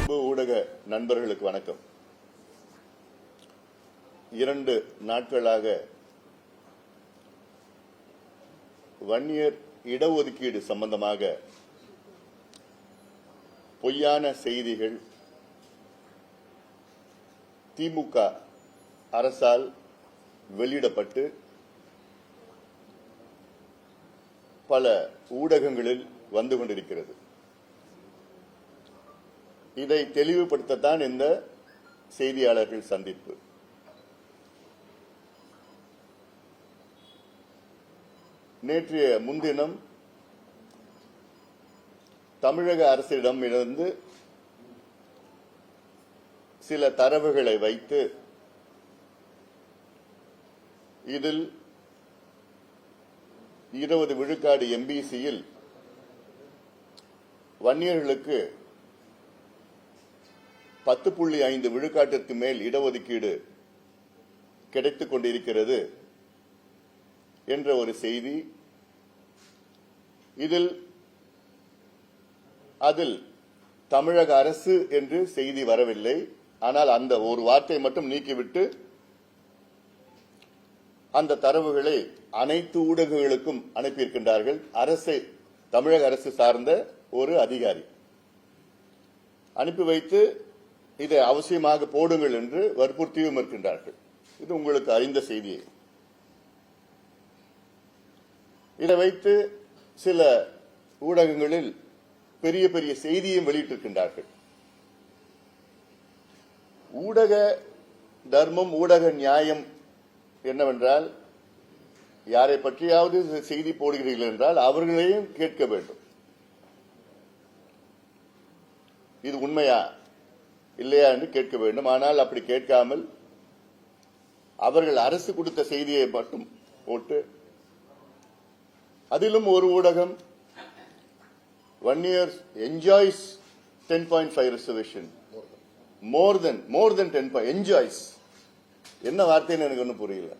அன்பு ஊடக நண்பர்களுக்கு வணக்கம். 2 நாட்களாக வன்னியர் இடஒதுக்கீடு சம்பந்தமாக பொய்யான செய்திகள் திமுக அரசால் வெளியிடப்பட்டு பல ஊடகங்களில் வந்து கொண்டிருக்கிறது. இதை தெளிவுபடுத்தத்தான் இந்த செய்தியாளர்கள் சந்திப்பு. நேற்றைய முன்தினம் தமிழக அரசிடம் இருந்து சில தரவுகளை வைத்து இதில் 20 விழுக்காடு எம்பிசியில் வன்னியர்களுக்கு 10.5 விழுக்காட்டிற்கு மேல் இடஒதுக்கீடு கிடைத்துக் கொண்டிருக்கிறது என்ற ஒரு செய்தி. அதில் தமிழக அரசு என்று செய்தி வரவில்லை. ஆனால் அந்த ஒரு வார்த்தை மட்டும் நீக்கிவிட்டு அந்த தரவுகளை அனைத்து ஊடகங்களுக்கும் அனுப்பியிருக்கின்றார்கள். தமிழக அரசு சார்ந்த ஒரு அதிகாரி அனுப்பி வைத்து இதை அவசியமாக போடுங்கள் என்று வற்புறுத்தியும் இருக்கின்றார்கள். இது உங்களுக்கு அறிந்த செய்தியை. இதை வைத்து சில ஊடகங்களில் பெரிய பெரிய செய்தியும் வெளியிட்டிருக்கின்றார்கள். ஊடக தர்மம், ஊடக நியாயம் என்னவென்றால், யாரை பற்றியாவது செய்தி போடுகிறீர்கள் என்றால் அவர்களையும் கேட்க வேண்டும். இது உண்மையா இல்லையா என்று கேட்க வேண்டும். ஆனால் அப்படி கேட்காமல் அவர்கள் அரசு கொடுத்த செய்தியை மட்டும் போட்டு, அதிலும் ஒரு ஊடகம் வன்னியர் என்ஜாய்ஸ் 10.5 ரிசர்வேஷன், மோர் தென் 10 என்ஜாய்ஸ். என்ன வார்த்தைன்னு எனக்கு ஒன்றும் புரியல.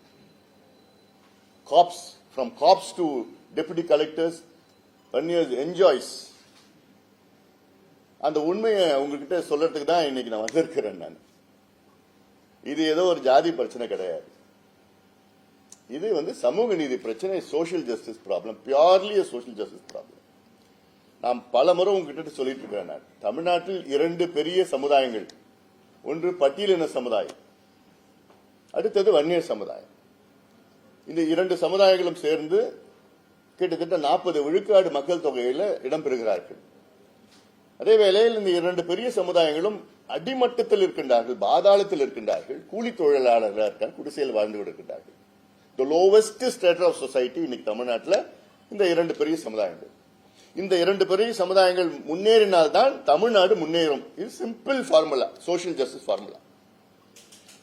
Cops, from cops to deputy collectors, Vanniyar enjoys. அந்த உண்மையை உங்ககிட்ட சொல்றதுக்கு தான் இன்னைக்கு நான் வந்திருக்கிறேன். நான் இது ஏதோ ஒரு ஜாதி பிரச்சனை கிடையாது. இது சமூக நீதி பிரச்சனை, social justice problem, purely social justice problem. நான் பல முறை உங்ககிட்ட சொல்லிட்டு இருக்கிறேன். நான் தமிழ்நாட்டில் 2 பெரிய சமுதாயங்கள், ஒன்று பட்டியலின சமுதாயம், அடுத்தது வன்னியர் சமுதாயம். இந்த 2 சமுதாயங்களும் சேர்ந்து கிட்டத்தட்ட 40 விழுக்காடு மக்கள் தொகையில இடம்பெறுகிறார்கள். அதே வேளையில் இந்த 2 பெரிய சமுதாயங்களும் அடிமட்டத்தில் இருக்கின்றார்கள், பாதாளத்தில் இருக்கின்றார்கள், கூலி தொழிலாளர்களாக இருக்காங்க, குடிசையில் வாழ்ந்து கொண்டிருக்கின்றார்கள். The lowest status of society இன்னைக்கு தமிழ்நாட்டில் இந்த 2 பெரிய சமுதாயங்கள். இந்த 2 பெரிய சமுதாயங்கள் முன்னேறினால்தான் தமிழ்நாடு முன்னேறும். இது simple formula, social justice formula.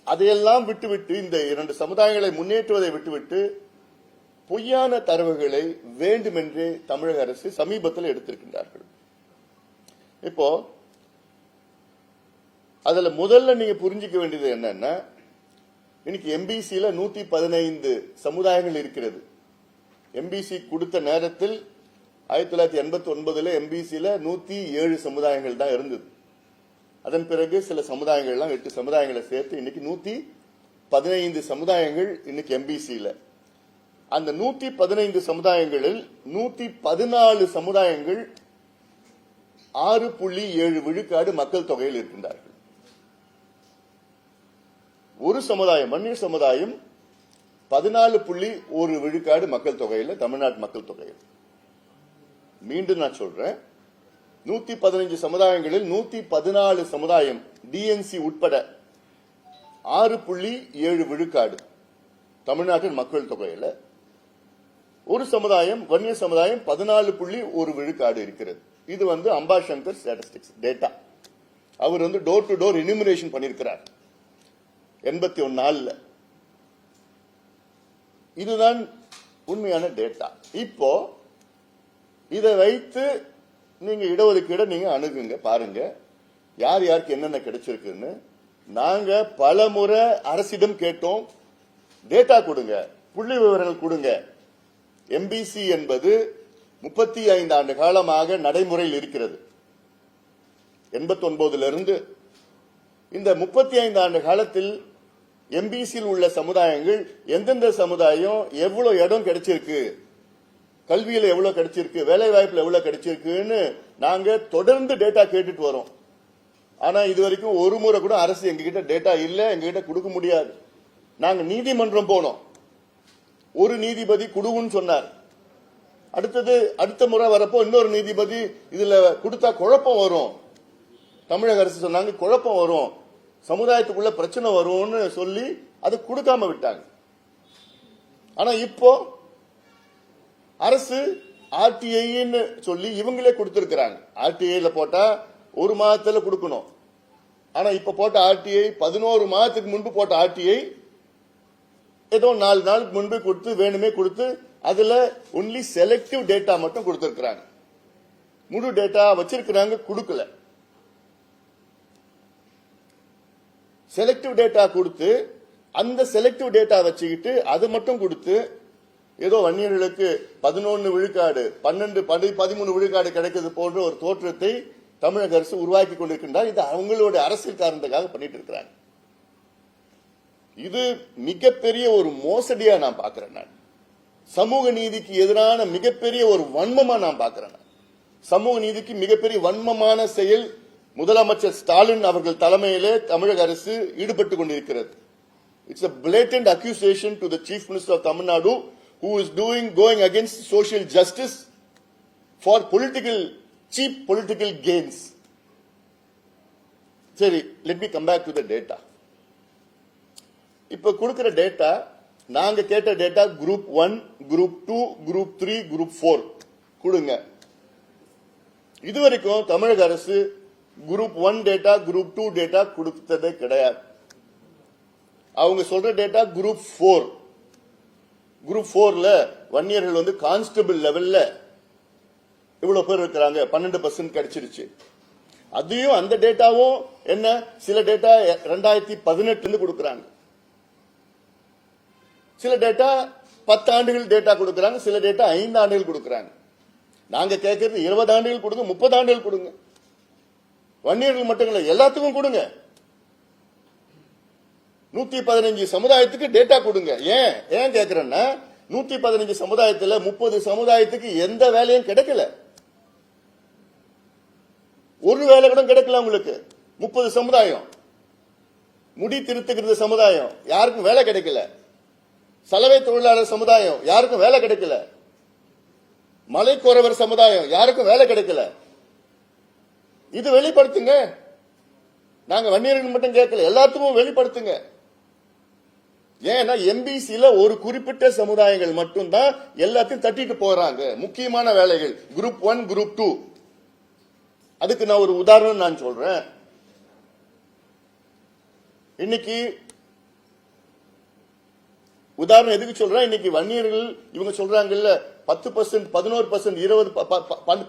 அதையெல்லாம் விட்டுவிட்டு, இந்த 2 சமுதாயங்களை முன்னேற்றுவதை விட்டுவிட்டு பொய்யான தரவுகளை வேண்டுமென்றே தமிழக அரசு சமீபத்தில் எடுத்திருக்கின்றார்கள். இப்போ அதுல முதல்ல நீங்க புரிஞ்சுக்க வேண்டியது என்னன்னா, இன்னைக்கு எம்பிசியில 115 சமுதாயங்கள் இருக்கிறது. எம்பிசி கொடுத்த நேரத்தில் 1989 எம்பிசியில 107 சமுதாயங்கள் தான் இருந்தது. அதன் பிறகு சில சமுதாயங்கள்லாம் 8 சமுதாயங்களை சேர்த்து இன்னைக்கு 115 சமுதாயங்கள் இன்னைக்கு எம்பிசியில. அந்த 115 சமுதாயங்களில் 114 சமுதாயங்கள் 6.7 விழுக்காடு மக்கள் தொகையில் இருக்கின்றார்கள். ஒரு சமுதாயம், வன்னியர் சமுதாயம் 14.1 விழுக்காடு மக்கள் தொகையில், தமிழ்நாட்டு மக்கள் தொகையில். மீண்டும் நான் சொல்றேன், 115 சமுதாயங்களில் 114 சமுதாயம் டிஎன்சி உட்பட 6.7 விழுக்காடு தமிழ்நாட்டின் மக்கள் தொகையில். ஒரு சமுதாயம், வன்னியர் சமுதாயம் 14.1 விழுக்காடு இருக்கிறது. இது அம்பாசங்கர் ஸ்டாட்டிஸ்டிக்ஸ் டேட்டா. அவர் டோர் டு டோர் எனுமரேஷன் பண்ணிருக்கிறார் 81 நாள்ல. இதுதான் உண்மையான டேட்டா. இப்போ இதை வைத்து நீங்க இடஒதுக்கீடு நீங்க அணுகுங்க, பாருங்க யார் யாருக்கு என்னென்ன கிடைச்சிருக்குன்னு. நாங்க பல முறை அரசிடம் கேட்டோம், டேட்டா கொடுங்க, புள்ளி விவரங்கள் கொடுங்க. எம்பிசி என்பது 35 ஆண்டு காலமாக நடைமுறையில் இருக்கிறது. 89 இருந்து இந்த 35 ஆண்டு காலத்தில் எம்பிசியில் உள்ள சமுதாயங்கள் எந்தெந்த சமுதாயம் எவ்வளவு இடம் கிடைச்சிருக்கு, கல்வியில எவ்வளவு கிடைச்சிருக்கு, வேலை வாய்ப்புல எவ்வளவு கிடைச்சிருக்குன்னு நாங்க தொடர்ந்து டேட்டா கேட்டுட்டு வரோம். ஆனா இதுவரைக்கும் ஒரு முறை கூட அரசு எங்ககிட்ட டேட்டா இல்ல, எங்ககிட்ட கொடுக்க முடியாது. நாங்க நீதிமன்றம் போனோம், ஒரு நீதிபதி குடுன்னு சொன்னார். அடுத்த முறை வரப்போ இன்னொரு நீதிபதி இதுல கொடுத்தா குழப்பம் வரும், தமிழக அரசு சொன்னாங்க குழப்பம் வரும், சமுதாயத்துக்குள்ள பிரச்சனை வரும்னு சொல்லி அது கொடுக்காம விட்டாங்க. ஆனா இப்போ அரசு ஆர்டிஐன்னு சொல்லி இவங்களே கொடுத்திருக்கிறாங்க. ஆர்டிஐல போட்டா ஒரு மாதத்துல கொடுக்கணும். ஆனா இப்ப போட்ட ஆர்டிஐ 11 மாதத்துக்கு முன்பு போட்ட ஆர்டிஐ ஏதோ 4 நாளுக்கு முன்பு கொடுத்து வேணுமே கொடுத்து அதுல ஒன்லி செலக்டிவ் டேட்டா மட்டும் கொடுத்திருக்கிறாங்க, முழு டேட்டா வச்சிருக்கிறாங்க கொடுக்கல. செலக்டிவ் டேட்டா கொடுத்து அந்த செலக்டிவ் டேட்டா வச்சுக்கிட்டு அது மட்டும் கொடுத்து ஏதோ வன்னியர்களுக்கு 11 விழுக்காடு 12 13 விழுக்காடு கிடைக்கிறது போன்ற ஒரு தோற்றத்தை தமிழக அரசு உருவாக்கி கொண்டிருக்கின்றார். இது அவங்களுடைய அரசியல் காரணத்துக்காக பண்ணிட்டு இருக்கிறாங்க. இது மிகப்பெரிய ஒரு மோசடியா நான் பார்க்கிறேன். நான் சமூக நீதிக்கு எதிரான மிகப்பெரிய ஒரு வன்மமா நான் பார்க்கிறேன். சமூக நீதிக்கு மிகப்பெரிய வன்மமான செயல் முதலமைச்சர் ஸ்டாலின் அவர்கள் தலைமையிலே தமிழக அரசு ஈடுபட்டுக் கொண்டிருக்கிறது. It's a blatant accusation to the Chief Minister of Tamil Nadu who is going against social justice for cheap political gains. சரி, let me come back to the data. இப்ப கொடுக்கிற டேட்டா, நாங்க கேட்ட data group 1, group 2, group 3, group 4 கொடுங்க. இதுவரைக்கும் தமிழக அரசு group 1 data, group 2 data கொடுத்ததே கிடையாது. அவங்க சொல்ற டேட்டா குரூப் 4. குரூப் 4ல வன்னியர்கள் வந்து கான்ஸ்டபிள் லெவல்ல இவ்வளவு பேர் இருக்கிறாங்க, 12% கிடைச்சிருச்சு. அதையும் அந்த டேட்டாவும் என்ன, சில டேட்டா 2018 கொடுக்கறாங்க, சில டேட்டா 10 ஆண்டுகள் டேட்டா கொடுக்கறாங்க, சில டேட்டா 5 ஆண்டுகள் கொடுக்கறாங்க. நாங்க கேட்கறது 20 ஆண்டுகள் கொடுங்க, 30 ஆண்டுகள் கொடுங்க. வன்னியர்கள் மட்டும் இல்ல, எல்லாத்துக்கும் கொடுங்க. 115 சமுதாயத்துக்கு டேட்டா கொடுங்க. ஏன் கேட்கிறேன்னா 115 சமுதாயத்துல 30 சமுதாயத்துக்கு எந்த வேலையும் கிடைக்கல, ஒரு வேலை கூட கிடைக்கல உங்களுக்கு. 30 சமுதாயம், முடி திருத்துகிறது சமுதாயம், யாருக்கும் வேலை கிடைக்கல. சலவை தொழிலாளர் சமுதாயம், யாருக்கும் வேலை கிடைக்கல. மலைக்கோரவர் சமுதாயம், யாருக்கும் வேலை கிடைக்கல. இது வெளிப்படுத்துங்க. நாங்க வன்னியர்கள் மட்டும் கேட்கல, எல்லாத்துக்கும் வெளிப்படுத்துங்க. ஏன்னா எம்பிசில ஒரு குறிப்பிட்ட சமுதாயங்கள் மட்டும்தான் எல்லாத்தையும் தட்டிட்டு போறாங்க. முக்கியமான வேலைகள் குரூப் 1, குரூப் 2. அதுக்கு நான் ஒரு உதாரணம் நான் சொல்றேன். இன்னைக்கு உதாரணம் எதுக்கு சொல்றேன், இன்னைக்கு வன்னியர்கள் இவங்க சொல்றாங்கல்ல 10%, 11%, 20,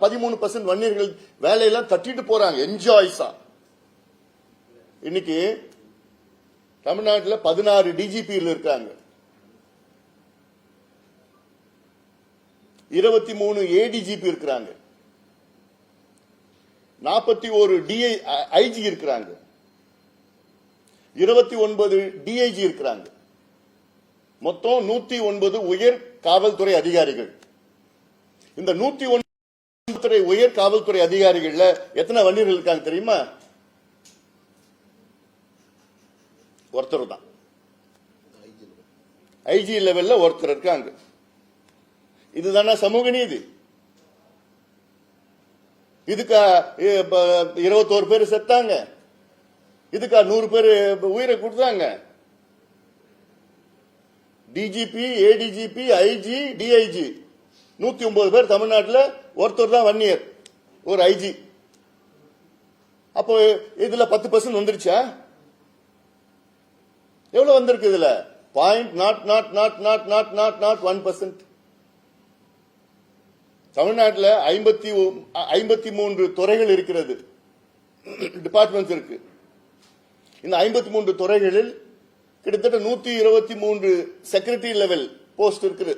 13% வன்னியர்கள் வேலையெல்லாம் தட்டிட்டு போறாங்க என்ஜாய்ஸா. இன்னைக்கு தமிழ்நாட்டில் 16 டிஜிபியில் இருக்காங்க, 23 ஏடிஜிபி இருக்கிறாங்க, 41 ஐஜி இருக்கிறாங்க, 29 டிஐஜி இருக்கிறாங்க. மொத்தம் 109 உயர் காவல்துறை அதிகாரிகள். இந்த 109 உயர் காவல்துறை அதிகாரிகள்ல எத்தனை வன்னியர்கள் இருக்காங்க தெரியுமா? ஒருத்தர் தான். ஐஜி லெவல்ல ஒருத்தர் இருக்காங்க. இதுதானே சமூக நீதி? இதுக்கா 21 பேர் செத்தாங்க, இதுக்கா 100 பேர் உயிரை கொடுத்தாங்க? டிஜிபி, ஏடிஜிபி, ஐஜி, டிஐஜி 109 பேர் தமிழ்நாட்டில், ஒருத்தர் தான் வன்னியர், ஒரு ஐஜி. அப்போ இதுல 10% வந்துருச்சா? எவ்வளவு வந்திருக்கு இதுல? 0.00000001%. தமிழ்நாட்டில் 53 துறைகள் இருக்கிறது, டிபார்ட்மெண்ட்ஸ் இருக்கு. இந்த 53 துறைகளில் கிட்டத்தட்ட 123 செக்ரட்டரி லெவல் போஸ்ட் இருக்குது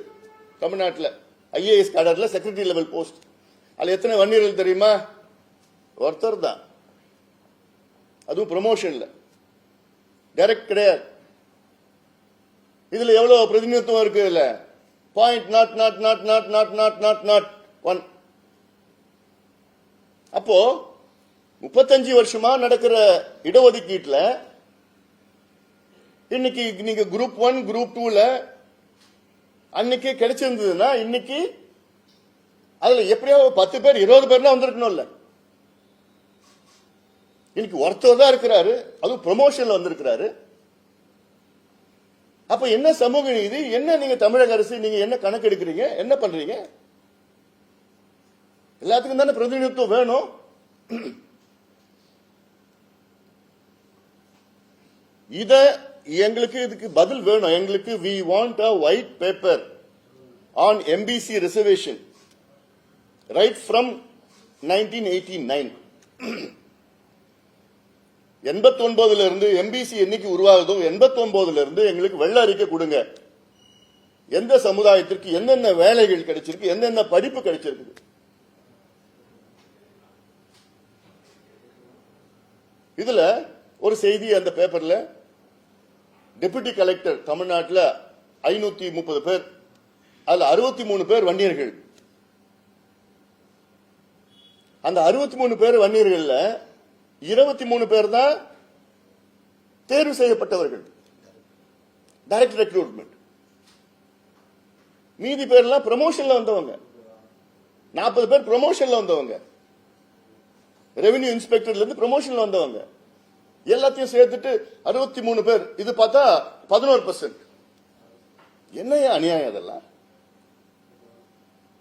தமிழ்நாட்டில். ஐஏஎஸ் கேடர்ல செக்ரட்டரி லெவல் போஸ்ட். அதுல எத்தனை வன்னியர்கள் தெரியுமா? ஒருத்தர் தான். அதுவும் ப்ரமோஷன்ல டைரக்ட் கிடையாது. இதுல எவ்வளவு பிரதிநிதித்துவம் இருக்கு? இல்ல .0.000000001. அப்போ 35 வருஷமா நடக்கிற இடஒதுக்கீட்டுல இன்னைக்கு நீங்க குரூப் 1 குரூப் 2ல அன்னைக்கு கிடைச்சிருந்ததுன்னா இன்னைக்கு அதுல எப்படியாவது 10 பேர் 20 பேர்னா வந்திருக்கணும்ல. இன்னைக்கு ஒருத்தர் தான் இருக்கிறாரு, அதுவும் ப்ரமோஷன்ல வந்திருக்கிறாரு. அப்ப என்ன சமூக நீதி? என்ன நீங்க தமிழக அரசு நீங்க என்ன கணக்கு எடுக்கிறீங்க? என்ன பண்றீங்க? எல்லாத்துக்கும் தானே பிரதிநிதித்துவம் வேணும். இத எங்களுக்கு இதுக்கு பதில் வேணும். எங்களுக்கு we want a white paper on MBC reservation right from 1989. 89 இருந்து எம்பிசி என்னைக்கு உருவாகுதோ 89 இருந்து எங்களுக்கு வெள்ள அறிக்கை கொடுங்க. எந்த சமுதாயத்திற்கு என்னென்ன வேலைகள் கிடைச்சிருக்கு, என்னென்ன படிப்பு கிடைச்சிருக்கு. இதுல ஒரு செய்தி அந்த பேப்பர்ல, டெபுட்டி கலெக்டர் தமிழ்நாட்டில் 530 பேர், அதுல 63 பேர் வன்னியர்கள். அந்த 63 பேர் வன்னியர்கள்ல 23 பேர் தான் தேர்வு செய்யப்பட்டவர்கள், டைரக்ட் ரெக்ரூட்மெண்ட். மீதி பேர்லாம் ப்ரமோஷன்ல வந்தவங்க. 40 பேர் ப்ரமோஷன்ல வந்தவங்க, ரெவென்யூ இன்ஸ்பெக்டர்ல இருந்து ப்ரமோஷன்ல வந்தவங்க. எல்லாத்தையும் சேர்த்துட்டு 63 பேர். இது பார்த்தா 11%. என்ன அநியாயம்? அதெல்லாம்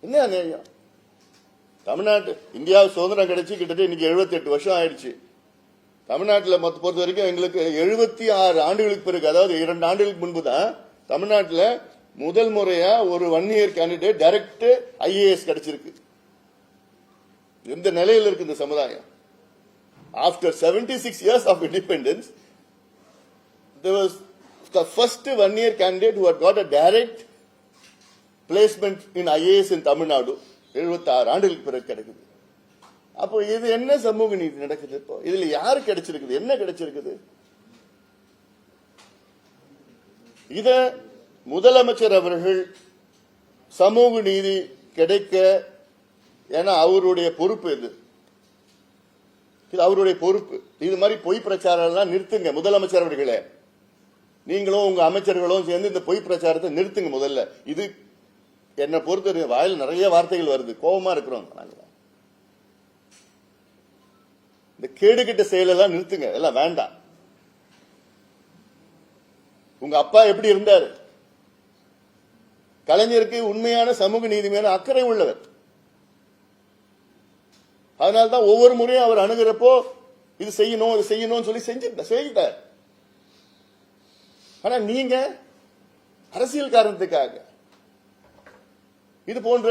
என்ன அநியாயம்? தமிழ்நாட்டு இந்தியா சுதந்திரம் கிடைச்சி கிட்டத்தட்ட இன்னைக்கு 78 வருஷம் ஆயிடுச்சு. தமிழ்நாட்டில் பொறுத்த வரைக்கும் எங்களுக்கு 76 ஆண்டுகளுக்கு பிறகு, அதாவது 2 ஆண்டுகளுக்கு முன்பு தான் தமிழ்நாட்டில் முதல் முறையா ஒரு 1 இயர் கேண்டிடேட் டைரக்ட் IAS கிடைச்சிருக்கு. எந்த நிலையில் இருக்கு இந்த சமுதாயம்? After 76 years of independence, there was the first 1 year candidate who had got a direct placement in IAS in Tamil Nadu. 76 ஆண்டுகளுக்கு பிறகு கிடைக்குது. அப்போ இது என்ன சமூக நீதி நடக்குது? இப்போ இதுல யாரு கிடைச்சிருக்குது? என்ன கிடைச்சிருக்குது? இத முதலமைச்சர் அவர்கள் சமூக நீதி கிடைக்க, ஏன்னா அவருடைய பொறுப்பு இது அவருடைய பொறுப்பு. இது மாதிரி பொய் பிரச்சாரம் எல்லாம் நிறுத்துங்க முதலமைச்சர் அவர்களே. நீங்களும் உங்க அமைச்சர்களும் சேர்ந்து இந்த பொய் பிரச்சாரத்தை நிறுத்துங்க முதல்ல. இது என்ன பொறுத்த வாயில் நிறைய வார்த்தைகள் வருது, கோபமா இருக்கிறோம். இந்த கேடுகிட்ட செயலெல்லாம் நிறுத்துங்க, எல்லாம் வேண்டாம். உங்க அப்பா எப்படி இருந்தாரு? கலைஞருக்கு உண்மையான சமூக நீதி மேல அக்கறை உள்ளவர். அதனால்தான் ஒவ்வொரு முறையும் அவர் அணுகிறப்போ இது செய்யணும் இது செய்யணும் சொல்லி செஞ்சுட்டார். ஆனா நீங்க அரசியல் காரணத்துக்காக இது போன்ற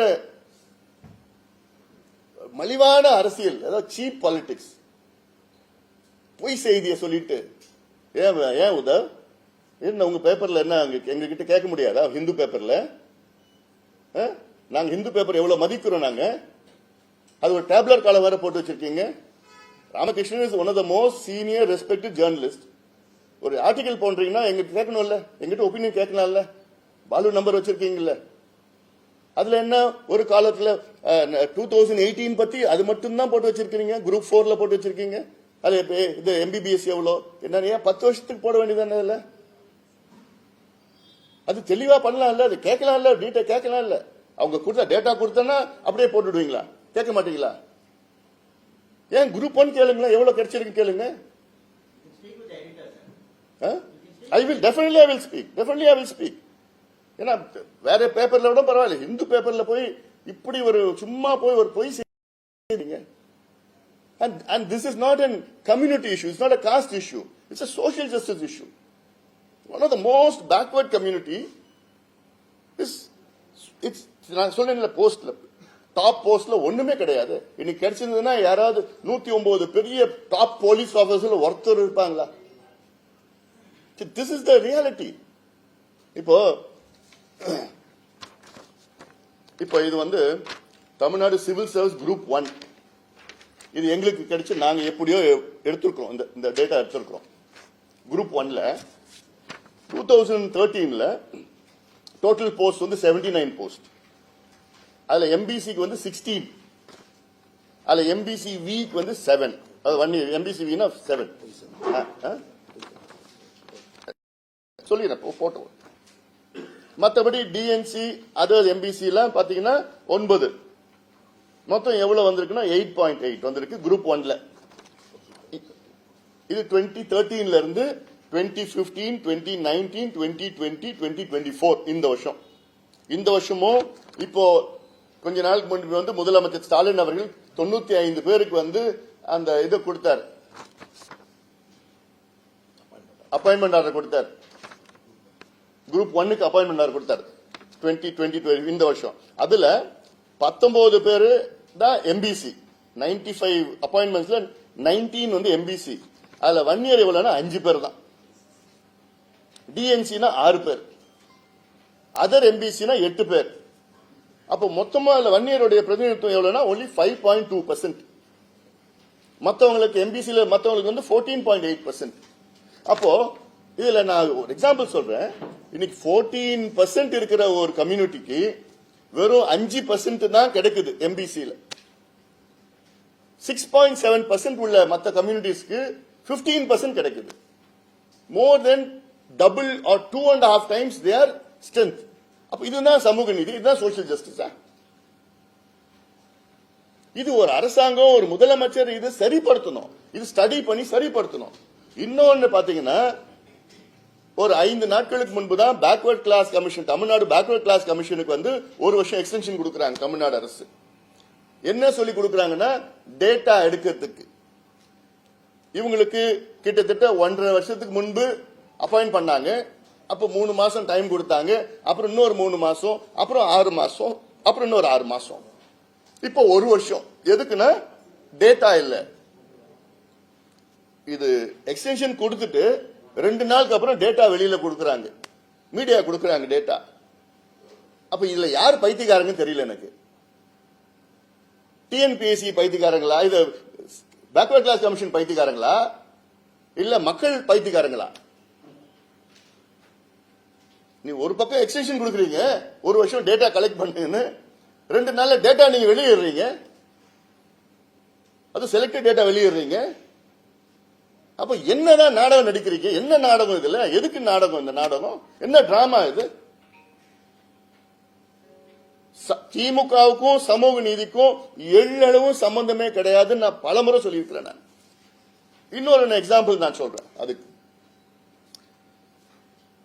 மலிவான அரசியல், அதாவது சீப் பாலிடிக்ஸ், பொய் செய்தியை சொல்லிட்டு ஏன் உதவ் என்ன உங்க பேப்பர்ல என்ன எங்க கிட்ட கேட்க முடியாதா? ஹிந்து பேப்பர்ல நாங்க ஹிந்து பேப்பர் எவ்வளவு மதிக்கிறோம். நாங்க அது ஒரு டேப்லர் காலம் வேற போட்டு வச்சிருக்கீங்க. Ramakrishnan is one of the most senior respected journalist. ஒரு ஆர்டிகல் போன்றீங்கன்னா எங்கிட்ட கேட்கணும்ல, எங்கிட்ட ஒப்பீனியன் கேட்கலாம்ல. பாலு நம்பர் வச்சிருக்கீங்கல்ல, அதுல என்ன ஒரு காலத்துல 2018 பத்தி அது மட்டும் தான் போட்டு வச்சிருக்கீங்க. குரூப் 4ல போட்டு வச்சிருக்கீங்க. அது இது MBBS எவ்வளோ என்ன 10 வருஷத்துக்கு போட வேண்டியதானே? இல்ல அது தெளிவா பண்ணலாம் இல்ல, அது கேட்கலாம் இல்ல, டீட்டெயில் கேட்கலாம் இல்ல. அவங்க கொடுத்த டேட்டா கொடுத்தா அப்படியே போட்டுடுவீங்களா? கேட்க மாட்டீங்களா? ஏன் குரூப் 1 கேளுங்களா, எவ்வளவு கிடைச்சிருக்கு கேளுங்க. I will speak. ஏன்னா வேற பேப்பர்ல விட பரவாயில்ல, இந்து பேப்பர்ல போய் இப்படி ஒரு சும்மா போய் ஒரு பொய் செய்றீங்க. And this is not a community issue, it's not a caste issue, it's a social justice issue. One of the most backward community is, it's நான் சொல்றேன்ல, போஸ்ட்ல டாப் போஸ்ட்ல ஒண்ணுமே கிடையாது. இன்னைக்கு கிடைச்சிருந்ததுன்னா யாராவது 109 பெரிய டாப் போலீஸ் ஆபீசர்ல ஒருத்தர் இருப்பாங்களா? This is the reality. இப்போ இது தமிழ்நாடு சிவில் சர்வீஸ் குரூப் 1 இது எங்களுக்கு கிடைச்சு நாங்க எப்படியோ எடுத்திருக்கிறோம், இந்த டேட்டா எடுத்திருக்கிறோம். குரூப் 1ல 2013ல டோட்டல் போஸ்ட் வந்து 79 போஸ்ட். அதுல எம்பிசிக்கு வந்து 16, அதுல எம்பிசி விக்கு வந்து 7. அது 1 இயர் எம்பிசி வினா 7 சொல்லிடுறேன் போட்டோ. மற்றபடி டிஎன்சி அதர் எம்பிசி எல்லாம் பாத்தீங்கன்னா 9. மொத்தம் எவ்வளவு வந்திருக்குன்னா 8.8 வந்திருக்கு குரூப் 1ல. இது 2013ல இருந்து 2015, 2019, 2020, 2024 இந்த வருஷமும் இப்போ கொஞ்ச நாளுக்கு முன்பு வந்து முதலமைச்சர் ஸ்டாலின் அவர்கள் 95 பேருக்கு வந்து அந்த இதை கொடுத்தார், அப்பாயின்மெண்ட் ஆர்டர் கொடுத்தார். குரூப் 1க்கு அப்பாயின்மெண்ட் ஆர்டர் கொடுத்தார் 2020 இந்த வருஷம். அதுல 19 பேரு தான் எம்பிசி. 95 அப்பாயின்மெண்ட்ஸ்ல 19 வந்து எம்பிசி. அதுல 1 இயர் எவ்வளவுனா 5 பேர் தான். டிஎன்சினா 6 பேர், அதர் எம்பிசினா 8 பேர். அப்போ மொத்தமா 1 இயருடைய பிரதிநிதித்துவம் எவ்வளவுனா only 5.2%. மற்றவங்களுக்கு எம்பிசில மற்றவங்களுக்கு வந்து 14.8%. அப்போ இதுல நான் ஒரு எக்ஸாம்பிள் சொல்றேன். இன்னைக்கு 14% இருக்கிற ஒரு கம்யூனிட்டிக்கு வெறும் 5% தான் கிடைக்குது எம்பிசில. 6.7% உள்ள மற்ற கம்யூனிட்டிஸ்க்கு 15% கிடைக்குது. மோர் தென் double R 2.5 times their strength. அப்ப இதுதான் சமூக நீதி, இதுதான் சோசியல் ஜஸ்டிஸ். இது ஒரு அரசாங்கம், ஒரு முதலமைச்சர் இது சரிப்படுத்தணும், இது ஸ்டடி பண்ணி சரிப்படுத்தணும். இன்னொன்னு பாத்தீங்கன்னா, ஒரு 5 நாட்களுக்கு முன்பு தான் backward class commission, Tamil Nadu backward class கமிஷனுக்கு வந்து 1 வருஷம் எக்ஸ்டென்ஷன் கொடுக்கறாங்க தமிழ்நாடு அரசு. என்ன சொல்லி கொடுக்கறாங்கன்னா, டேட்டா எடுக்கிறதுக்கு. இவங்களுக்கு கிட்டத்தட்ட 1.5 வருஷத்துக்கு முன்பு அப்பாயிண்ட் பண்ணாங்க. அப்ப 3 மாசம் டைம் கொடுத்தாங்க. அப்புறம் இன்னொரு 3 மாசம், அப்புறம் 6 மாசம், அப்புறம் இன்னொரு 6 மாசம். இப்போ 1 வருஷம். எதுக்குன்னா டேட்டா இல்ல. இது எக்ஸ்டென்ஷன் கொடுத்துட்டு 2 நாளுக்கு அப்புறம் டேட்டா வெளியில கொடுக்கறாங்க, மீடியா கொடுக்கறாங்க டேட்டா. அப்ப இதுல யார் பைத்தியக்காரங்கன்னு தெரியல எனக்கு. டிஎன்பிஎஸ்சி பைத்தியக்காரங்களா, இது பேக்வர்ட் கிளாஸ் கமிஷன் பைத்தியக்காரங்களா, இல்ல மக்கள் பைத்தியக்காரங்களா? நீ ஒரு பக்கம் எக்ஸ்டென்ஷன் கொடுக்குறீங்க, 1 வருஷம் டேட்டா கலெக்ட் பண்ணுன்னு, 2 நாள்ல டேட்டா நீங்க வெளியிடுறீங்க, அது செலக்டட் டேட்டா வெளியிடுறீங்க. அப்ப என்னதான் நாடகம் நடிக்கிறீங்க? என்ன நாடகம் இதுல? எதுக்கு நாடகம்? இந்த நாடகம் என்ன டிராமா இது? திமுகவுக்கும் சமூக நீதிக்கும் எள்ளளவும் சம்பந்தமே கிடையாது. நான் பலமுறை சொல்லியிருக்கிறேன். நான் இன்னொரு எக்ஸாம்பிள் நான் சொல்றேன். அதுக்கு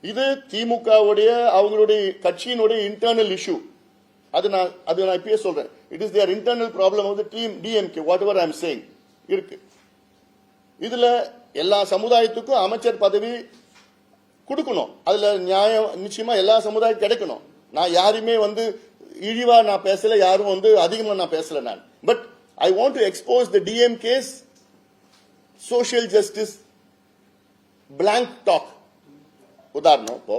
இது திமுகவுடைய அவங்களுடைய கட்சியினுடைய இன்டர்னல் இஷ்யூ. அது நான் இப்பயே சொல்றேன். It is their internal problem of the team DMK, whatever I am saying இருக்கு. இதுல எல்லா சமுதாயத்துக்கும் அமைச்சர் பதவி கொடுக்கணும். அதுல நியாயம் நிச்சயமா எல்லா சமுதாயம் கிடைக்கணும். நான் யாருமே வந்து இழிவா நான் பேசல, யாரும் வந்து அதிகமா நான் பேசல. நான் but I want to expose the DMK's social justice blank talk. உதாரணம், இப்போ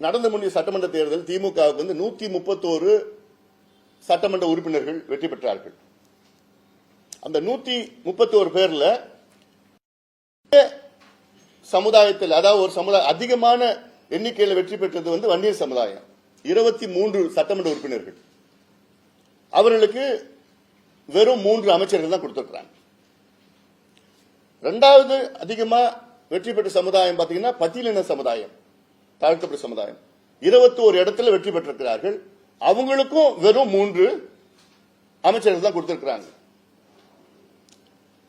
நடந்து முடிந்த சட்டமன்ற தேர்தல் திமுகவுக்கு வந்து 131 சட்டமன்ற உறுப்பினர்கள் வெற்றி பெற்றார்கள். அந்த 131 பேர்ல சமுதாயத்தில், அதாவது ஒரு சமுதாயம் அதிகமான எண்ணிக்கையில் வெற்றி பெற்றது வந்து வன்னியர் சமுதாயம். 23 சட்டமன்ற உறுப்பினர்கள். அவர்களுக்கு வெறும் 3 அமைச்சர்கள் தான் கொடுத்திருக்கிறாங்க. 2வது அதிகமா வெற்றி பெற்ற சமுதாயம் பாத்தீங்கன்னா பட்டியலின சமுதாயம், தாழ்த்தப்பட்ட சமுதாயம். 21 இடத்துல வெற்றி பெற்றிருக்கிறார்கள். அவங்களுக்கும் வெறும் 3 அமைச்சர்கள் தான் கொடுத்திருக்கிறாங்க.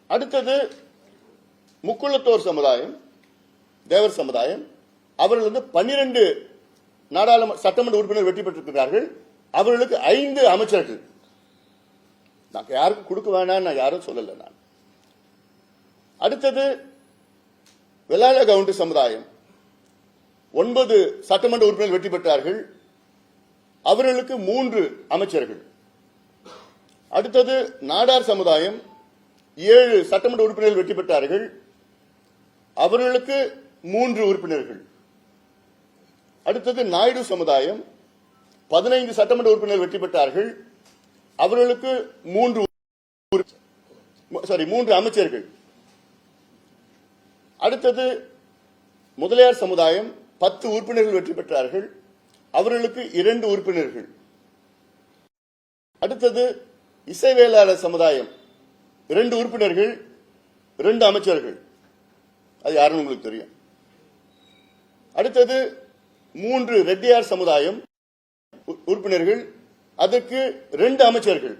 அடுத்தது முக்குளத்தோர் சமுதாயம், தேவர் சமுதாயம். அவர்கள் வந்து 12 நாடாளுமன்ற சட்டமன்ற உறுப்பினர் வெற்றி பெற்றிருக்கிறார்கள். அவர்களுக்கு 5 அமைச்சர்கள். நான் யாருக்கும் கொடுக்க வேணாம், நான் யாரும் சொல்லல. நான் அடுத்தது வெள்ளாள கவுண்டர் சமுதாயம், 9 சட்டமன்ற உறுப்பினர் வெற்றி பெற்றார்கள். அவர்களுக்கு 3 அமைச்சர்கள். அடுத்தது நாடார் சமுதாயம், 7 சட்டமன்ற உறுப்பினர்கள் வெற்றி பெற்றார்கள். அவர்களுக்கு 3 உறுப்பினர்கள். அடுத்தது நாயுடு சமுதாயம், 15 சட்டமன்ற உறுப்பினர்கள் வெற்றி பெற்றார்கள். அவர்களுக்கு 3 3 அமைச்சர்கள். அடுத்தது முதலியார் சமுதாயம் 10 உறுப்பினர்கள் வெற்றி பெற்றார்கள், அவர்களுக்கு 2 உறுப்பினர்கள். அடுத்தது இசைவேளாளர் சமுதாயம் 2 உறுப்பினர்கள், 2 அமைச்சர்கள். அது யாருன்னு உங்களுக்கு தெரியும். அடுத்தது 3 ரெட்டியார் சமுதாயம் உறுப்பினர்கள், அதற்கு 2 அமைச்சர்கள்.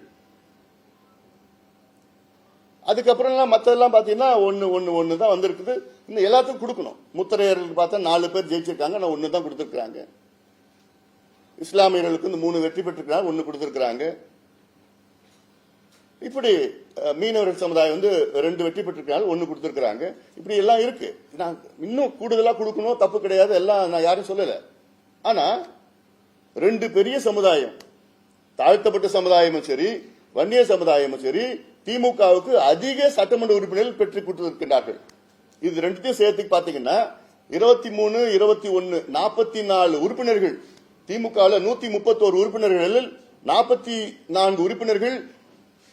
அதுக்கப்புறம் மற்றதெல்லாம் பாத்தீங்கன்னா ஒன்னு தான் வந்திருக்குது. இன்னும் எல்லாத்துக்கும் கொடுக்கணும். முத்தரையர்களுக்கு பார்த்தா 4 பேர் ஜெயிச்சிருக்காங்க, நான் 1 தான் கொடுத்திருக்காங்க. இஸ்லாமியர்களுக்கு இந்த 3 வெற்றி பெற்றிருக்காங்க, 1 கொடுத்திருக்காங்க. இப்படி மீனவர்கள் சமுதாயம் 2 வெற்றி பெற்றிருக்காங்க, 1 கொடுத்திருக்காங்க. இப்படி எல்லாம் இருக்கு. நான் இன்னும் கூடுதலா கொடுக்கணும், தப்பு கிடையாது, எல்லாம் நான் யாரும் சொல்லல. ஆனா 2 பெரிய சமுதாயம், தாழ்த்தப்பட்ட சமுதாயமும் சரி, வன்னிய சமுதாயமும் சரி, திமுகவுக்கு அதிக சட்டமன்ற உறுப்பினர்கள் பெற்றுக் கொடுத்திருக்கிறார்கள். இது 2த்தையும் சேர்த்து பாத்தீங்கன்னா 23, 21, 44 உறுப்பினர்கள். திமுக 131 உறுப்பினர்கள், 44 உறுப்பினர்கள்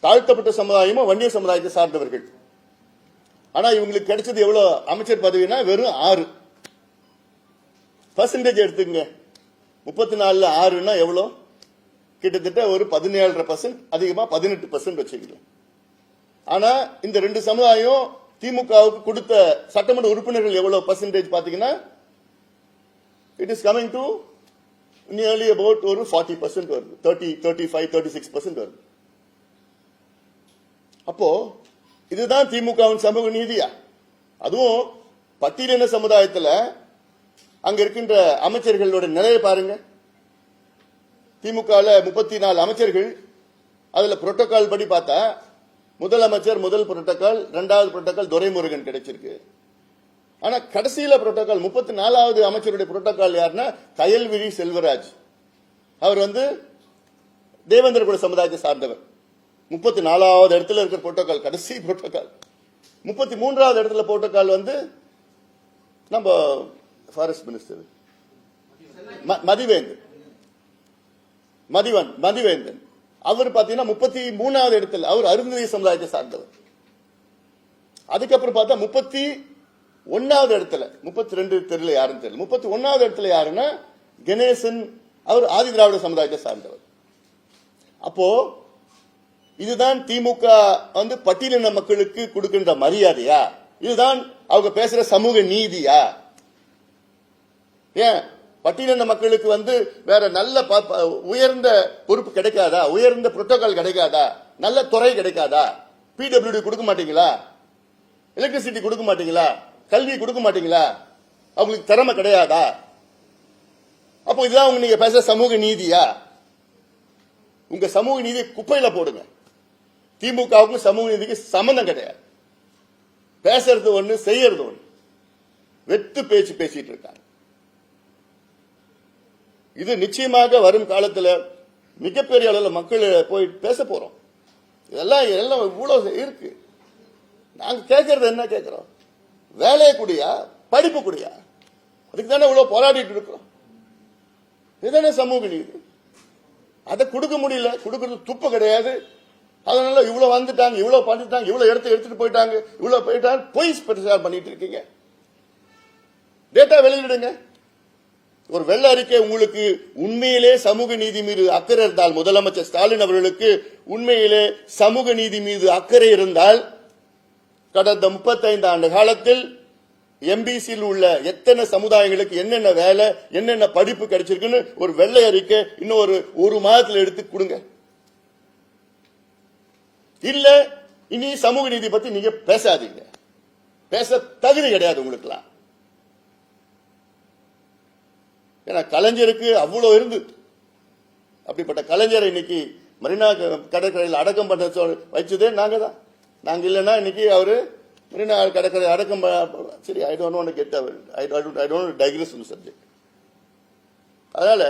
தாழ்த்தப்பட்ட சமுதாயமும் வன்னிய சமுதாயத்தை சார்ந்தவர்கள். ஆனா இவங்களுக்கு கிடைச்சது எவ்வளவு அமைச்சர் பதவினா வெறும் 6%. எடுத்துங்க, 34 6ன்னா எவ்வளவு? கிட்டத்தட்ட ஒரு 17.5%, அதிகமா 18% வச்சுக்கலாம். ஆனா இந்த 2 சமுதாயம் திமுகவுக்கு கொடுத்த சட்டமன்ற உறுப்பினர்கள் எவ்வளவு பர்சன்டேஜ் பாத்தீங்கன்னா, it is coming to nearly about ஒரு 40% வருது, 30, 35, 36% வருது. அப்போ இதுதான் திமுகவின் சமூக நீதியா? அதுவும் பட்டியலின சமுதாயத்தில் அங்க இருக்கின்ற அமைச்சர்களோட நிலையை பாருங்க. திமுக 34 அமைச்சர்கள், அதுல புரோட்டோகால் படி பார்த்தா முதலமைச்சர் முதல் புரோட்டோகால், 2வது புரோட்டோகால் துரைமுருகன் கிடைச்சிருக்கு. ஆனா கடைசியில புரோட்டோகால் 34வது அமைச்சருடைய புரோட்டோகால் யாருன்னா கயல்விழி செல்வராஜ். அவர் தேவேந்திர குல சமுதாயத்தை சார்ந்தவர். 34வது இடத்துல இருக்கிற புரோட்டோகால் கடைசி புரோட்டோகால். 33வது இடத்துல புரோட்டோகால் நம்ம ஃபாரஸ்ட் மினிஸ்டர் மதிவேந்தன். அவர் பாத்தீங்கன்னா 33வது இடத்துல, அவர் அருந்ததி சமுதாயத்தை சார்ந்தவர். அதுக்கப்புறம் பார்த்தா 31வது இடத்துல, 32 தெரியல யாருன்னு தெரியல, 31வது இடத்துல யாருன்னா கணேசன், அவர் ஆதி திராவிட சமுதாயத்தை சார்ந்தவர். அப்போ இதுதான் திமுக பட்டியலின மக்களுக்கு கொடுக்கின்ற மரியாதையா? இதுதான் அவங்க பேசுற சமூக நீதியா? ஏன் பட்டியலின மக்களுக்கு வேற நல்ல உயர்ந்த பொறுப்பு கிடைக்காதா? உயர்ந்த புரோட்டோகால் கிடைக்காதா? நல்ல துறை கிடைக்காதா? பிடபிள்யூடி கொடுக்க மாட்டீங்களா? எலக்ட்ரிசிட்டி கொடுக்க மாட்டீங்களா? கல்வி கொடுக்க மாட்டீங்களா? அவங்களுக்கு திறமை கிடையாதா? அப்போ இதுதான் நீங்க பேசுற சமூக நீதியா? உங்க சமூக நீதி குப்பையில போடுங்க. திமுகவுக்கும் சமூக நீதிக்கு சம்பந்தம் கிடையாது. பேசுறது ஒண்ணு, செய்யறது ஒண்ணு. வெத்து பேச்சு பேசிட்டு இருக்காங்க. இது நிச்சயமாக வரும் காலத்தில் மிகப்பெரிய அளவில் மக்கள் போய் பேச போறோம். இதெல்லாம் இவ்வளவு இருக்கு. நாங்க கேட்கறது என்ன கேட்கிறோம்? வேலையை கூடியா, படிப்பு கூடியா? அதுக்கு தானே இவ்வளவு போராடிட்டு இருக்கிறோம். இதுதானே சமூக நீதி. அதை கொடுக்க முடியல, கொடுக்கறது துப்பு கிடையாது. அதனால இவ்வளவு வந்துட்டாங்க, இவ்வளவு பண்ணிட்டாங்க, இவ்வளவு எடுத்துட்டு போயிட்டாங்க, இவ்வளவு போயிட்டாங்க, பொய் பிரச்சாரம் பண்ணிட்டு இருக்கீங்க. டேட்டா வெளியிடுங்க. ஒரு வெள்ள அறிக்கை உங்களுக்கு உண்மையிலே சமூக நீதி மீது அக்கறை இருந்தால், முதலமைச்சர் ஸ்டாலின் அவர்களுக்கு உண்மையிலே சமூக நீதி மீது அக்கறை இருந்தால், கடந்த 35 ஆண்டு காலத்தில் எம்பிசியில் உள்ள எத்தனை சமுதாயங்களுக்கு என்னென்ன வேலை, என்னென்ன படிப்பு கிடைச்சிருக்குன்னு ஒரு வெள்ளை அறிக்கை இன்னும் ஒரு மாதத்தில் எடுத்து கொடுங்க. இல்ல இனி சமூக நீதி பத்தி நீங்க பேசாதீங்க. பேச தகுதி கிடையாது உங்களுக்குலாம். ஏன்னா கலைஞருக்கு அவ்வளவு இருந்து, அப்படிப்பட்ட கலைஞரை இன்னைக்கு மெரினா கடற்கரையில் அடக்கம் பண்ண வச்சதே நாங்க தான். நாங்க இல்லைன்னா இன்னைக்கு அவரு மெரினா கடற்கரை அடக்கம். சரி, I don't want to get I don't digress in subject. அதனால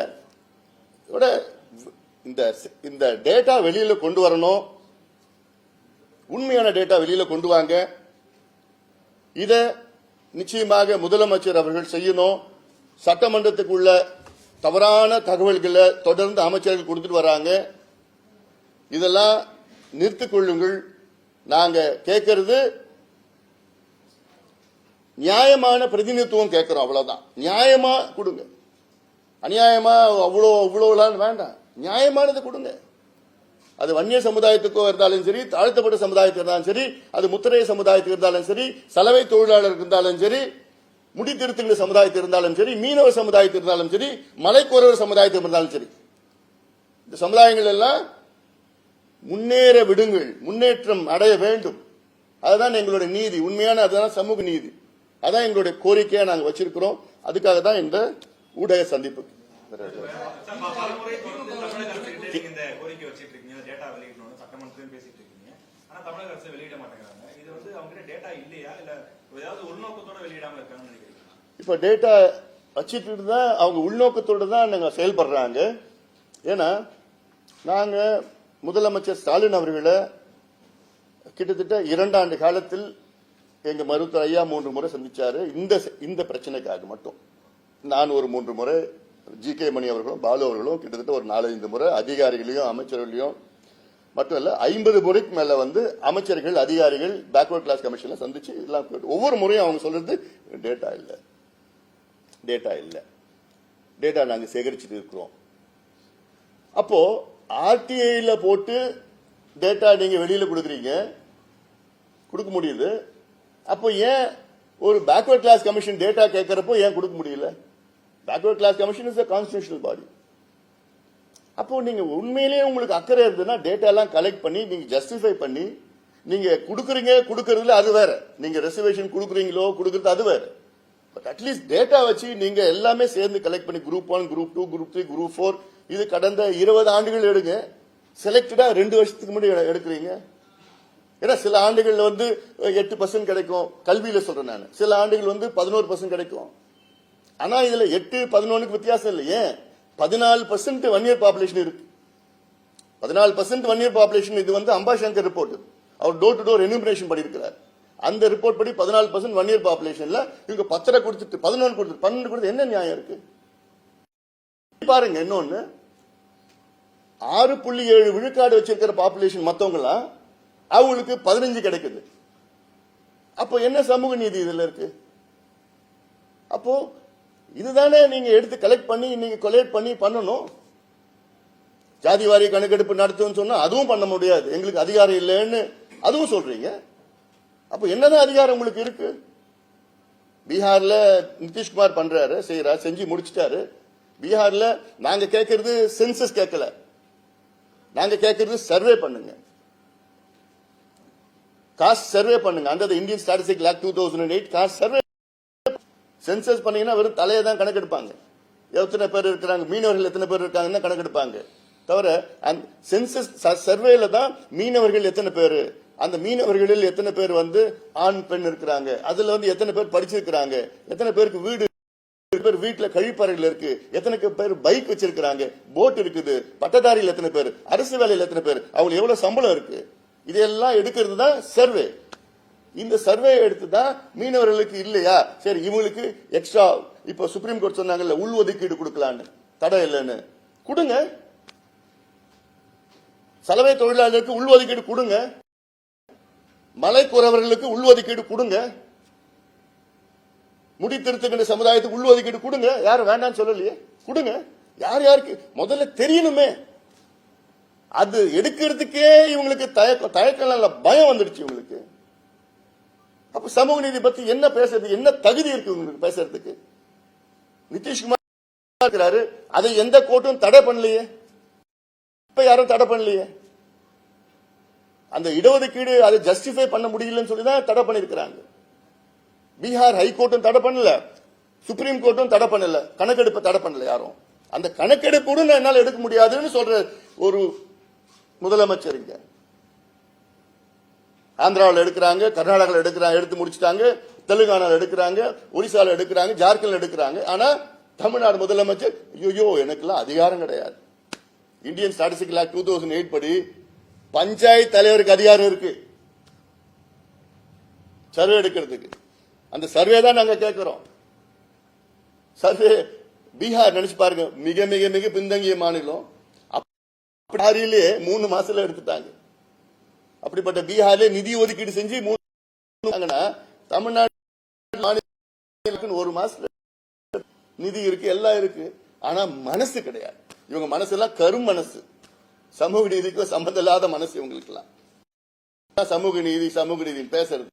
இந்த டேட்டா வெளியில கொண்டு வரணும். உண்மையான டேட்டா வெளியில கொண்டு வாங்க. இத நிச்சயமாக முதலமைச்சர் அவர்கள் செய்யணும். சட்டமன்றத்துக்குள்ள தவறான தகவல்களை தொடர்ந்து அமைச்சர்கள் கொடுத்துட்டு வராங்க. இதெல்லாம் நிறுத்திக் கொள்ளுங்கள். நாங்க கேட்கறது நியாயமான பிரதிநிதித்துவம் கேட்கிறோம், அவ்வளவுதான். நியாயமா கொடுங்க, அநியாயமா அவ்வளோலாம் வேண்டாம், நியாயமானது கொடுங்க. அது வன்னிய சமுதாயத்துக்கோ இருந்தாலும் சரி, தாழ்த்தப்பட்ட சமுதாயத்துக்கு இருந்தாலும் சரி, அது முத்திரைய சமுதாயத்துக்கு இருந்தாலும் சரி, சலவை தொழிலாளருக்கு இருந்தாலும் சரி, முடித்திருத்துகிற சமுதாயத்துக்கு இருந்தாலும் சரி, மீனவ சமுதாயத்துக்கு இருந்தாலும் சரி, மலைக்குறவர் சமுதாயத்துக்கு இருந்தாலும் சரி, இந்த சமுதாயங்கள் எல்லாம் முன்னேற விடுங்கள், முன்னேற்றம் அடைய வேண்டும். அதுதான் எங்களுடைய நீதி, உண்மையான அதுதான் சமூக நீதி. அதான் எங்களுடைய கோரிக்கையா நாங்க வச்சிருக்கிறோம். அதுக்காக தான் இந்த ஊடக சந்திப்பு. இப்ப டேட்டா வச்சிட்டு தான் அவங்க உள்நோக்கத்தோடு தான் நாங்க செயல்படுறாங்க. ஏன்னா நாங்க முதலமைச்சர் ஸ்டாலின் அவர்களை கிட்டத்தட்ட 2 ஆண்டு காலத்தில் எங்க மருத்துவர் ஐயா 3 முறை சந்திச்சாரு. இந்த பிரச்சனைக்காக மட்டும் நான் ஒரு 3 முறை, ஜி.கே. மணி அவர்களும் பாலு அவர்களும் கிட்டத்தட்ட ஒரு 4-5 முறை அதிகாரிகளையும் அமைச்சர்களையும் மட்டும் இல்ல 50 முறைக்கு மேல அமைச்சர்கள் அதிகாரிகள் பேக்வர்ட் கிளாஸ் கமிஷன்ல சந்திச்சு எல்லாம் ஒவ்வொரு முறையும் அவங்க சொல்றது டேட்டா இல்ல, டேட்டா நாங்க சேகரிச்சுட்டு இருக்கிறோம். அப்போ ஆர்டிஐல போட்டு டேட்டா நீங்க வெளியில கொடுக்குறீங்க, கொடுக்க முடியுது. அப்போ ஏன் ஒரு பேக்வர்ட் கிளாஸ் கமிஷன் டேட்டா கேட்கறப்போ ஏன் கொடுக்க முடியல? Backward class commission is a constitutional body. அப்போ நீங்க உண்மையிலேயே உங்களுக்கு அக்கறை இருந்ததுன்னா டேட்டா எல்லாம் கலெக்ட் பண்ணி நீங்க ஜஸ்டிஃபை பண்ணி நீங்க கொடுக்கறதுல அது வேற, நீங்க ரிசர்வேஷன் கொடுக்குறீங்களோ கொடுக்கறது அது வேற. பட் அட்லீஸ்ட் டேட்டா வச்சு நீங்க எல்லாமே சேர்ந்து கலெக்ட் பண்ணி குரூப் 1, குரூப் 2, குரூப் 3, குரூப் 4 இது கடந்த 20 ஆண்டுகள் எடுங்க. செலக்டடா 2 வருஷத்துக்கு முன்னாடி எடுக்கிறீங்க. ஏன்னா சில ஆண்டுகள் 8% கிடைக்கும், கல்வியில சொல்றேன் நான். சில ஆண்டுகள் 11% கிடைக்கும். ஆனா இதுல 8-11 வித்தியாசம் இல்லை. ஏன் 14% 1 இயர் பாப்புலேஷன் இருக்கு. 14% 1 இயர் பாப்புலேஷன். இது அம்பாசங்கர் ரிப்போர்ட், அவர் டோர் டு டோர் எனுமரேஷன் பண்ணியிருக்கிறார். அந்த ரிப்போர்ட் படி 14% 1 இயர் பாப்புலேஷன்ல இவங்க 10 கொடுத்துட்டு 11 கொடுத்துட்டு 12 கொடுத்து என்ன நியாயம் இருக்கு பாருங்க. இன்னொன்னு 6.7 விழுக்காடு வச்சிருக்கிற பாப்புலேஷன் மத்தவங்கலாம் அவங்களுக்கு 15 கிடைக்குது. அப்போ என்ன சமூக நீதி இதுல இருக்கு? அப்போ இதுதானே நீங்க எடுத்து கலெக்ட் பண்ணி நீங்க கொலேட் பண்ணி பண்ணணும். ஜாதி வாரி கணக்கெடுப்பு நடத்தும் சொன்னா அதுவும் பண்ண முடியாது, எங்களுக்கு அதிகாரம் இல்லைன்னு அதுவும் சொல்றீங்க. அப்ப என்னதான் அதிகாரம் உங்களுக்கு இருக்கு? பீகார்ல நிதிஷ்குமார் பண்றாரு, செய்யறாரு, செஞ்சு முடிச்சிட்டாரு. பீகார்ல நாங்க கேட்கறது சென்சஸ் கேட்கல, நாங்க கேட்கறது சர்வே பண்ணுங்க, காஸ்ட் சர்வே பண்ணுங்க. அந்த Indian statistics act 2008 caste survey. Census பண்ணீங்கன்னா வெறும் தலையை தான் கணக்கெடுப்பாங்க, எத்தனை பேர் இருக்கிறாங்க, மீனவர்கள் எத்தனை பேர் இருக்காங்கன்னு கணக்கெடுப்பாங்க. தவிர அந்த சென்சஸ் சர்வேல தான் மீனவர்கள் எத்தனை பேர், அந்த மீனவர்களில் எத்தனை பேர் ஆண் பெண் இருக்கிறாங்க, அதுல எத்தனை பேர் படிச்சிருக்கிறாங்க, எத்தனை பேருக்கு வீடு, பேர் வீட்டுல கழிப்பறைகள் இருக்கு, எத்தனை பேர் பைக் வச்சிருக்கிறாங்க, போட் இருக்குது, பட்டதாரியில் எத்தனை பேர், அரசு வேலையில் எத்தனை பேர், அவங்களுக்கு எவ்வளவு சம்பளம் இருக்கு, இதெல்லாம் எடுக்கிறது தான் சர்வே. இந்த சர்வே எடுத்துதான் மீனவர்களுக்கு இல்லையா, சரி இவங்களுக்கு எக்ஸ்ட்ரா இப்ப சுப்ரீம் கோர்ட் சொன்னாங்கல்ல உள் ஒதுக்கீடு கொடுக்கலான்னு, தடை இல்லைன்னு கொடுங்க. சலவை தொழிலாளர்களுக்கு உள் ஒதுக்கீடு கொடுங்க, மலைக்குறவர்களுக்கு உள் ஒதுக்கீடு கொடுங்க, முடித்திருத்துகின்ற சமுதாயத்துக்கு உள் ஒதுக்கீடு கொடுங்க. யாரும் வேண்டாம்னு சொல்லலையே, கொடுங்க. யார் யாருக்கு முதல்ல தெரியணுமே. அது எடுக்கிறதுக்கே இவங்களுக்கு தயக்கம் இல்ல, பயம் வந்துடுச்சு இவங்களுக்கு. அப்ப சமூக நீதி பத்தி என்ன பேசுறது, என்ன தகுதி இருக்கு உங்களுக்கு பேசுறதுக்கு? நிதிஷ்குமார் இருக்கிறாரு, அதை எந்த கோர்ட்டும் தடை பண்ணலையே, இப்ப யாரும் தடை பண்ணலையே. அந்த இடஒதுக்கீடு அதை ஜஸ்டிஃபை பண்ண முடியலன்னு சொல்லிதான் தடை பண்ணிருக்கிறாங்க. பீகார் ஹைகோர்ட்டும் தடை பண்ணல, சுப்ரீம் கோர்ட்டும் தடை பண்ணல, கணக்கெடுப்பு தடை பண்ணல யாரும். அந்த கணக்கெடுப்பு என்னால் எடுக்க முடியாதுன்னு சொல்ற ஒரு முதலமைச்சர் இங்க ஆந்திராவில் எடுக்கிறாங்க, கர்நாடகாவில் எடுக்கிறாங்க, எடுத்து முடிச்சிட்டாங்க, தெலுங்கானாவில் எடுக்கிறாங்க, ஒரிசால எடுக்கிறாங்க, ஜார்க்கண்ட் எடுக்கிறாங்க. ஆனா தமிழ்நாடு முதலமைச்சர் ஐயோ எனக்குலாம் அதிகாரம் கிடையாது. இந்தியன் ஸ்டாட்டிஸ்டிக்ஸ் ஆக்ட் 2008 படி பஞ்சாயத்து தலைவருக்கு அதிகாரம் இருக்கு சர்வே எடுக்கிறதுக்கு. அந்த சர்வே தான் நாங்க கேட்கிறோம். சர்வே பீகார் நினைச்சு பாருங்க, மிக மிக மிக பின்தங்கிய மாநிலம். 3 மாசத்துல எடுத்துட்டாங்க. அப்படிப்பட்ட பீகார்ல நிதி ஒதுக்கீடு செஞ்சு தமிழ்நாடு ஒரு மாசத்துல நிதி இருக்கு, எல்லாம் இருக்கு. ஆனா மனசு கிடையாது. இவங்க மனசு எல்லாம் கரும் மனசு, சமூக நீதிக்கு சம்பந்தம் இல்லாத மனசு இவங்களுக்கு எல்லாம். சமூக நீதி பேசுறது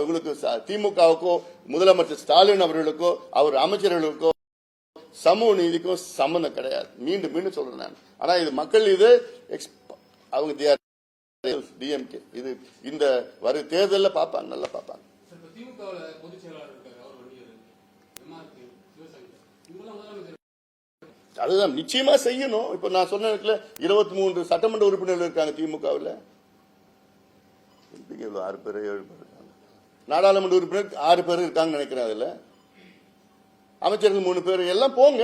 உங்களுக்கு திமுகவுக்கோ முதலமைச்சர் ஸ்டாலின் அவர்களுக்கோ அவர் அமைச்சர்களுக்கோ சமூக நீதிக்கும் சம்பந்தம் கிடையாது. மீண்டும் மீண்டும் சொல்றேன் நான். ஆனா இது மக்கள் இது அவங்க டிஎம்கே இது இந்த வரும் தேர்தலில் பார்ப்பாங்க, நல்லா பார்ப்பாங்க. அதுதான் நிச்சயமா செய்யணும். இப்ப நான் சொன்ன 23 சட்டமன்ற உறுப்பினர்கள் இருக்காங்க திமுகவில். 6 பேர் 7 பேர் இருக்காங்க. நாடாளுமன்ற உறுப்பினர் 6 பேர் இருக்காங்க நினைக்கிறேன். அதுல அமைச்சர்கள் 3 பேர். எல்லாம் போங்க,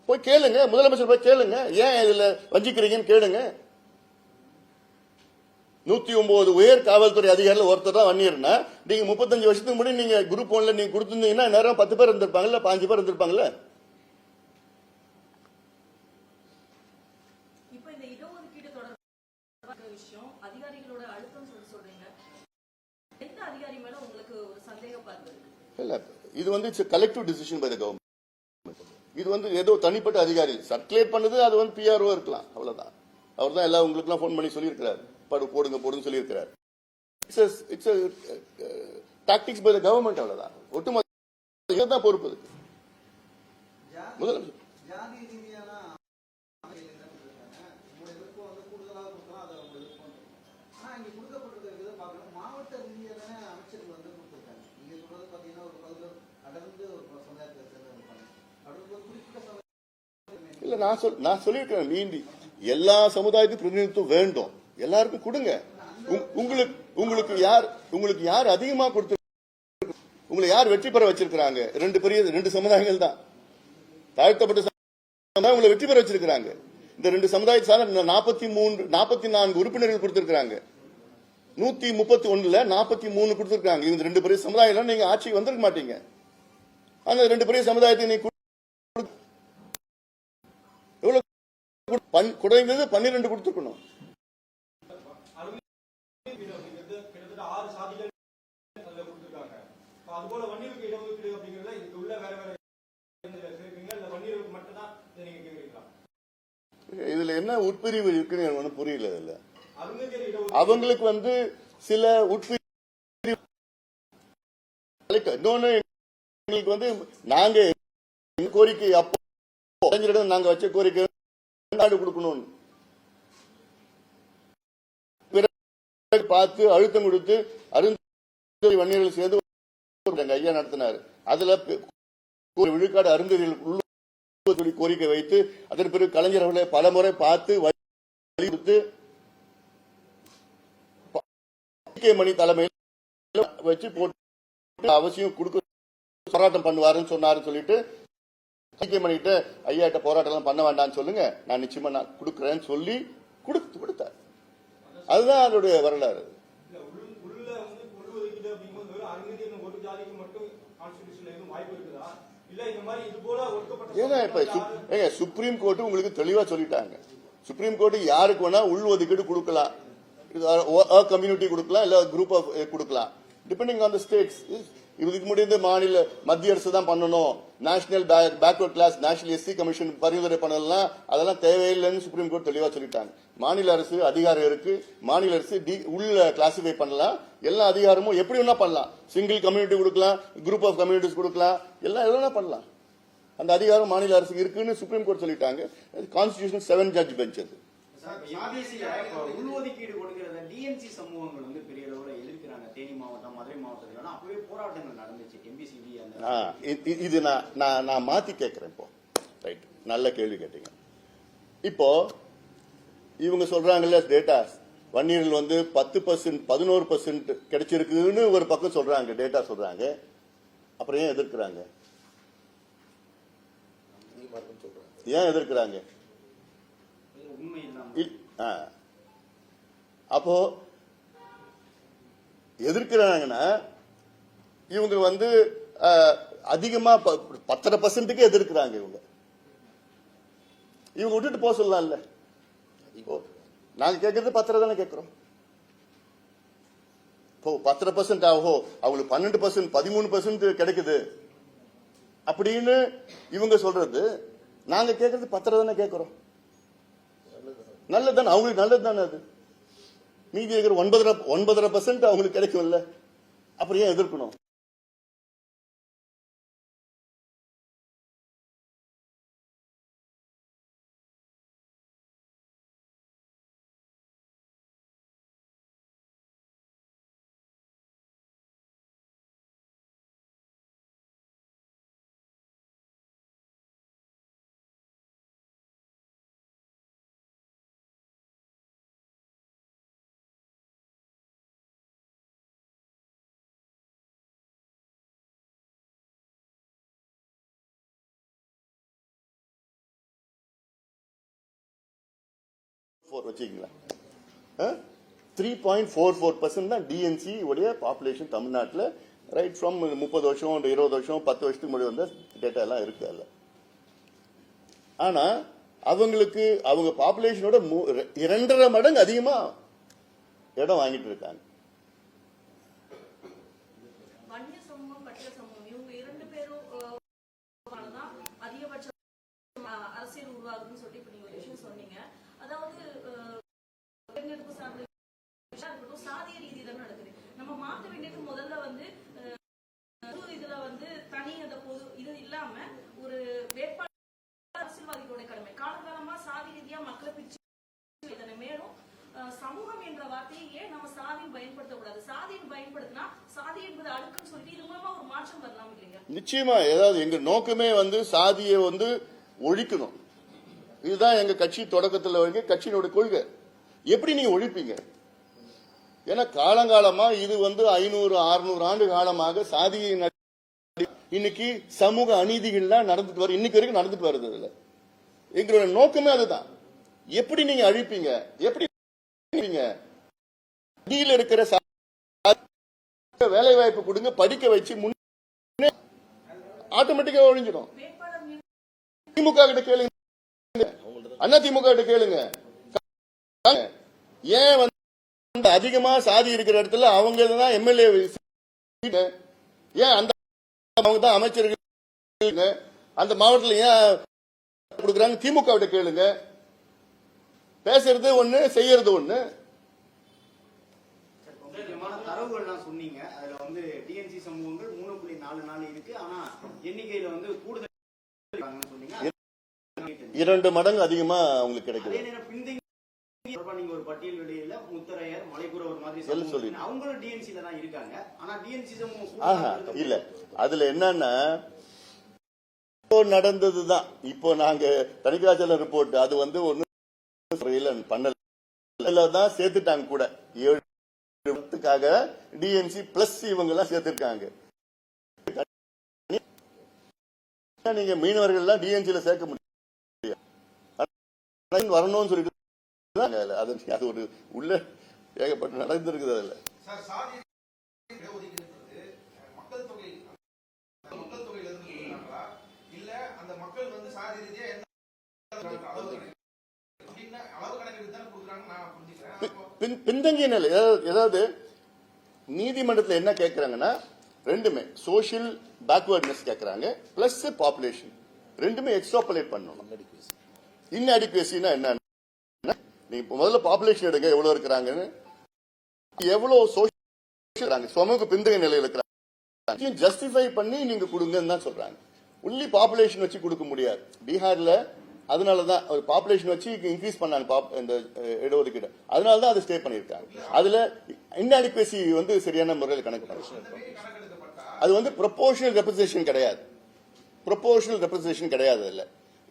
போய் கேளுங்க, முதலமைச்சர் போய் கேளுங்க, ஏன் இதுல வஞ்சிக்கிறீங்கன்னு கேளுங்க. 109 உயர் காவல்துறை அதிகாரிகள் ஒருத்தர் தான் வன்னியர்னா, நீங்க 35 வருஷத்துக்கு முன்னாடி நீங்க குரூப் 1ல நீங்க கொடுத்திருந்தீங்கன்னா நேரம் 10 பேர் இருந்திருப்பாங்கல்ல, 5 பேர் இருந்திருப்பாங்கல்ல. இது வந்து collective decision by the government. இது வந்து ஏதோ தனிப்பட்ட அதிகாரி சர்க்குலேட் பண்ணது, அது வந்து பிஆர்ஓ இருக்கலாம், அவ்வளவுதான். அவர் தான் எல்லாம் உங்களுக்கு எல்லாம் போன் பண்ணி சொல்லியிருக்கிறார், போடுங்க சொல்லியிருக்கிறார். It's tactics by the government, அவ்வளவுதான். ஒட்டுமொத்த தான் பொறுப்பு இருக்கு. முதலமைச்சர் இல்ல நான் சொல்லியிருக்கேன், மீண்டி எல்லா சமுதாயத்துக்கும் பிரதிநிதித்துவம் வேண்டும், எல்லாருக்கும் கொடுங்க. உங்களுக்கு யார் அதிகமா கொடுத்து உங்களை யார் வெற்றி பெற வச்சிருக்காங்க? 2 சமுதாயங்கள் தான். தாழ்த்தப்பட்ட சமுதாயம் உங்களை வெற்றி பெற வச்சிருக்காங்க. இந்த 2 சமுதாயத்தால 44 உறுப்பினர்கள் கொடுத்திருக்காங்க. 131ல 43 கொடுத்திருக்காங்க. இந்த 2 பெரிய சமுதாயம் நீங்க ஆட்சிக்கு வந்திருக்க மாட்டீங்க. அந்த 2 பெரிய சமுதாயத்தை நீங்க குறைந்தது 12 கொடுத்துக்கணும். இதுல என்ன உட்பிரிவு இருக்குன்னு புரியல. இதுல அவங்களுக்கு வந்து சில உட்பிரிவு, இன்னொன்னு எங்களுக்கு வந்து நாங்க கோரிக்கை அப்போ நாங்க வச்ச கோரிக்கை நாடு கொடுக்கணும் பார்த்து அழுத்தம் கொடுத்து அருந்ததி வன்னியர்கள் சேர்ந்து ஐயா நடத்தினார். அதுல விழுக்காடு அருந்ததிகள் கோரிக்கை வைத்து அதன் பிறகு கலைஞர் அவர்களை பல முறை பார்த்து வலியுறுத்தி மணி தலைமையில் வச்சு போட்டு அவசியம் கொடுக்க போராட்டம் பண்ணுவாருன்னு சொன்னாருன்னு சொல்லிட்டு மணிகிட்ட ஐயாட்ட போராட்டம் பண்ண வேண்டாம்னு சொல்லுங்க, நான் நிச்சயமா நான் கொடுக்கறேன்னு சொல்லி கொடுத்தார். அதுதான் அதனுடைய வரலாறு. ஏன்னா இப்ப சுப்ரீம் கோர்ட் உங்களுக்கு தெளிவா சொல்லிட்டாங்க. சுப்ரீம் கோர்ட் யாருக்கு வேணா உள் ஒதுக்கீடு கொடுக்கலாம், கம்யூனிட்டி கொடுக்கலாம், இல்ல குரூப் ஆஃப் கொடுக்கலாம், டிபெண்டிங் ஆன் தி ஸ்டேட்ஸ். இதுக்கு முடிந்து மத்திய அரசு தான் பண்ணணும், national backward class national SC commission பரிந்துரை பண்ணலாம், அதெல்லாம் தேவையில்லைன்னு சுப்ரீம் கோர்ட் தெளிவா சொல்லிட்டாங்க. மாநில அரசு அதிகாரம் இருக்கு, மாநில அரசு உள்ள கிளாசிஃபை பண்ணலாம், எல்லா அதிகாரமும் எப்படி வேணா பண்ணலாம், சிங்கிள் கம்யூனிட்டி கொடுக்கலாம், குரூப் ஆஃப் கம்யூனிட்டிஸ் கொடுக்கலாம், எல்லாம் எல்லாம் பண்ணலாம். அந்த அதிகாரம் மாநில அரசுக்கு இருக்குன்னு சுப்ரீம் கோர்ட் சொல்லிட்டாங்க. கான்ஸ்டிடியூஷன் 7 ஜட்ஜ் பெஞ்ச் அது. உள்ஒதுக்கீடு கொடுக்கிறது டிஎன்சி சமூகங்கள் வந்து பெரிய அளவில் எதிர்க்கிறாங்க. தேனி மாவட்டம், மதுரை மாவட்டத்தில் அப்பவே போராட்டங்கள் நடந்துச்சு. எம்பிசிடி இது நான் மாத்தி கேட்கிறேன் இப்போ. ரைட், நல்ல கேள்வி கேட்டீங்க. இப்போ இவங்க சொல்றாங்கல்ல டேட்டா வன்னியர்கள் வந்து 10% 11% கிடைச்சிருக்குன்னு ஒரு பக்கம் சொல்றாங்க, டேட்டா சொல்றாங்க. அப்புறம் ஏன் எதிர்க்கிறாங்க? ஏன் எதிர்க்கிறாங்க? அப்போ எதிர்க்கிறாங்கன்னா இவங்க வந்து அதிகமா 10% எதிர்க்கிறாங்க. இவங்க விட்டுட்டு போக சொல்லலாம்ல. நாங்க கேட்கறது 10 தானே கேட்கிறோம். இப்போ 10% ஆகோ அவங்களுக்கு 12%, 13% கிடைக்குது அப்படின்னு இவங்க சொல்றது, நாங்க கேட்கறது 10 தானே கேட்கிறோம். நல்லதுதானே, அவங்களுக்கு நல்லது தானே அது. மீதி இருக்கிற 9.5% அவங்களுக்கு கிடைக்கும்ல, அப்புறம் ஏன் எதிர்க்கணும்? வச்சுக்கீங்களா, 3.44% தான் டிஎன்சி உடைய பாப்புலேஷன் தமிழ்நாட்டில். ரைட் ஃப்ரம் 30 வருஷம் 20 வருஷம் 10 வருஷத்துக்கு முன்னாடி வந்த டேட்டா எல்லாம் இருக்கு அதுல. ஆனா அவங்களுக்கு அவங்க பாப்புலேஷனோட 2.5 மடங்கு அதிகமா இடம் வாங்கிட்டு இருக்காங்க. வன்னிய சமூகம், பட்டியல சமூகம் இவங்க 2 பேரும் அதிகபட்ச அரசியல் உருவாகுதுன்னு சொல்லி இப்ப நீங்க ஒரு விஷயம் சொன்னீங்க. அதாவது தேர்ந்தெடுப்பு சார்ந்த இருக்கட்டும், சாதிய ரீதியில நடக்குது. நம்ம மாற்ற வேண்டியது முதல்ல வந்து இதுல வந்து தனி அந்த பொது இது இல்லாம ஒரு வேட்பாளர் அரசியல்வாதிகளுடைய கடமை. காலகாலமா சாதி ரீதியா மக்களை பிரிச்சு இதனை மேலும் சமூகம் என்ற வார்த்தையை ஏன் நம்ம சாதியும் பயன்படுத்தக்கூடாது? சாதியும் பயன்படுத்தினா சாதி என்பது அழுக்குன்னு சொல்லிட்டு இது மூலமா ஒரு மாற்றம் வரலாம் இல்லைங்க? நிச்சயமா. ஏதாவது எங்க நோக்கமே வந்து சாதியை வந்து ஒழிக்கணும். இதுதான் எங்க கட்சி தொடக்கத்தில் வந்து கட்சியினுடைய கொள்கை. எப்படி நீங்க ஒழிப்பீங்க? ஏன்னா காலங்காலமா இது வந்து 500-600 ஆண்டு காலமாக சாதியை இன்னைக்கு சமூக அநீதிகள்லாம் நடந்துட்டு வரும், இன்னைக்கு வரைக்கும் நடந்துட்டு வருது. இல்ல எங்களோட நோக்கமே அதுதான். எப்படி நீங்க அழிப்பீங்க? எப்படி அடியில் இருக்கிற வேலை வாய்ப்பு கொடுங்க, படிக்க வச்சு முன்னே ஆட்டோமேட்டிக்கா ஒழிஞ்சிடும். திமுக கிட்ட கேளுங்க, அண்ணா திமுக கிட்ட கேளுங்க, ஏன் வந்து அதிகமா சாதி இருக்கிற இடத்துல அவங்க தான் எம்எல்ஏ, ஏன் அந்த அவங்க தான் அமைச்சர்கள் அந்த மாவட்டத்தில் ஏன் கொடுக்குறாங்க? திமுக கிட்ட கேளுங்க. பேசுறது ஒண்ணு, செய்யறது ஒண்ணு. தரவுகள்லாம் சொன்னீங்க. அதுல வந்து டிஎன்சி சமூகங்கள் 3.44 இருக்கு. ஆனா எண்ணிக்கையில வந்து கூடுதல் சொன்னீங்க, 2 மடங்கு அதிகமா அவங்களுக்கு கிடைக்குது. நீங்க ஒரு பட்டியல் வெளியில முத்தரையர், மலைக்குறவர் மாதிரி சொல்லி அவங்களும் டிஎன்சில தான் இருக்காங்க. ஆனா டிஎன்சி சமூகம் இல்ல. அதுல என்னன்னா நடந்ததுதான். இப்போ நாங்க தணிகாச்சலம் ரிப்போர்ட் அது வந்து ஒண்ணு பண்ணல தான் சேர்த்துட்டாங்க கூட. 7 டிஎன்சி பிளஸ் இவங்க எல்லாம் சேர்த்திருக்காங்க. நீங்க மீனவர்கள் எல்லாம் டிஎன்சில சேர்க்க முடியும் வரணும்னு சொல்லிட்டு அது ஒரு உள்ள ஏகப்பட்டு நடந்திருக்குது. அதுல பின்தங்கிய நிலை. ஏதாவது நீதிமன்றத்தில் என்ன கேட்கிறாங்கன்னா ரெண்டுமே சோசியல் பேக்வர்ட்னஸ் கேட்கறாங்க, பிளஸ் பாப்புலேஷன் ரெண்டுமே எக்ஸ்ட்ராபுலேட் பண்ணணும். இன்அடிக்குவசினா என்ன? நீங்க முதல்ல பாப்புலேஷன் எடுங்க, எவ்வளவு இருக்கிறாங்கன்னு, எவ்வளவு சோசியல் சமூக பின்தங்கிய நிலையில் இருக்கிறாங்க ஜஸ்டிஃபை பண்ணி நீங்க கொடுங்கன்னு தான் சொல்றாங்க. ஒன்லி பாப்புலேஷன் வச்சு கொடுக்க முடியாது. பீகார்ல அதனாலதான் பாப்புலேஷன் வச்சு இன்க்ரீஸ் பண்ணாங்க இந்த இடஒதுக்கீடு. அதனாலதான் அதை ஸ்டே பண்ணிருக்காங்க. அதுல இன்அடிக்குவசி வந்து சரியான முறையில் கணக்கு பண்ண அது வந்து ப்ரொபோர்ஷனல் ரெப்ரசன்டேஷன் கிடையாது. ப்ரொபோர்ஷனல் ரெப்ரசன்டேஷன் கிடையாது. அதுல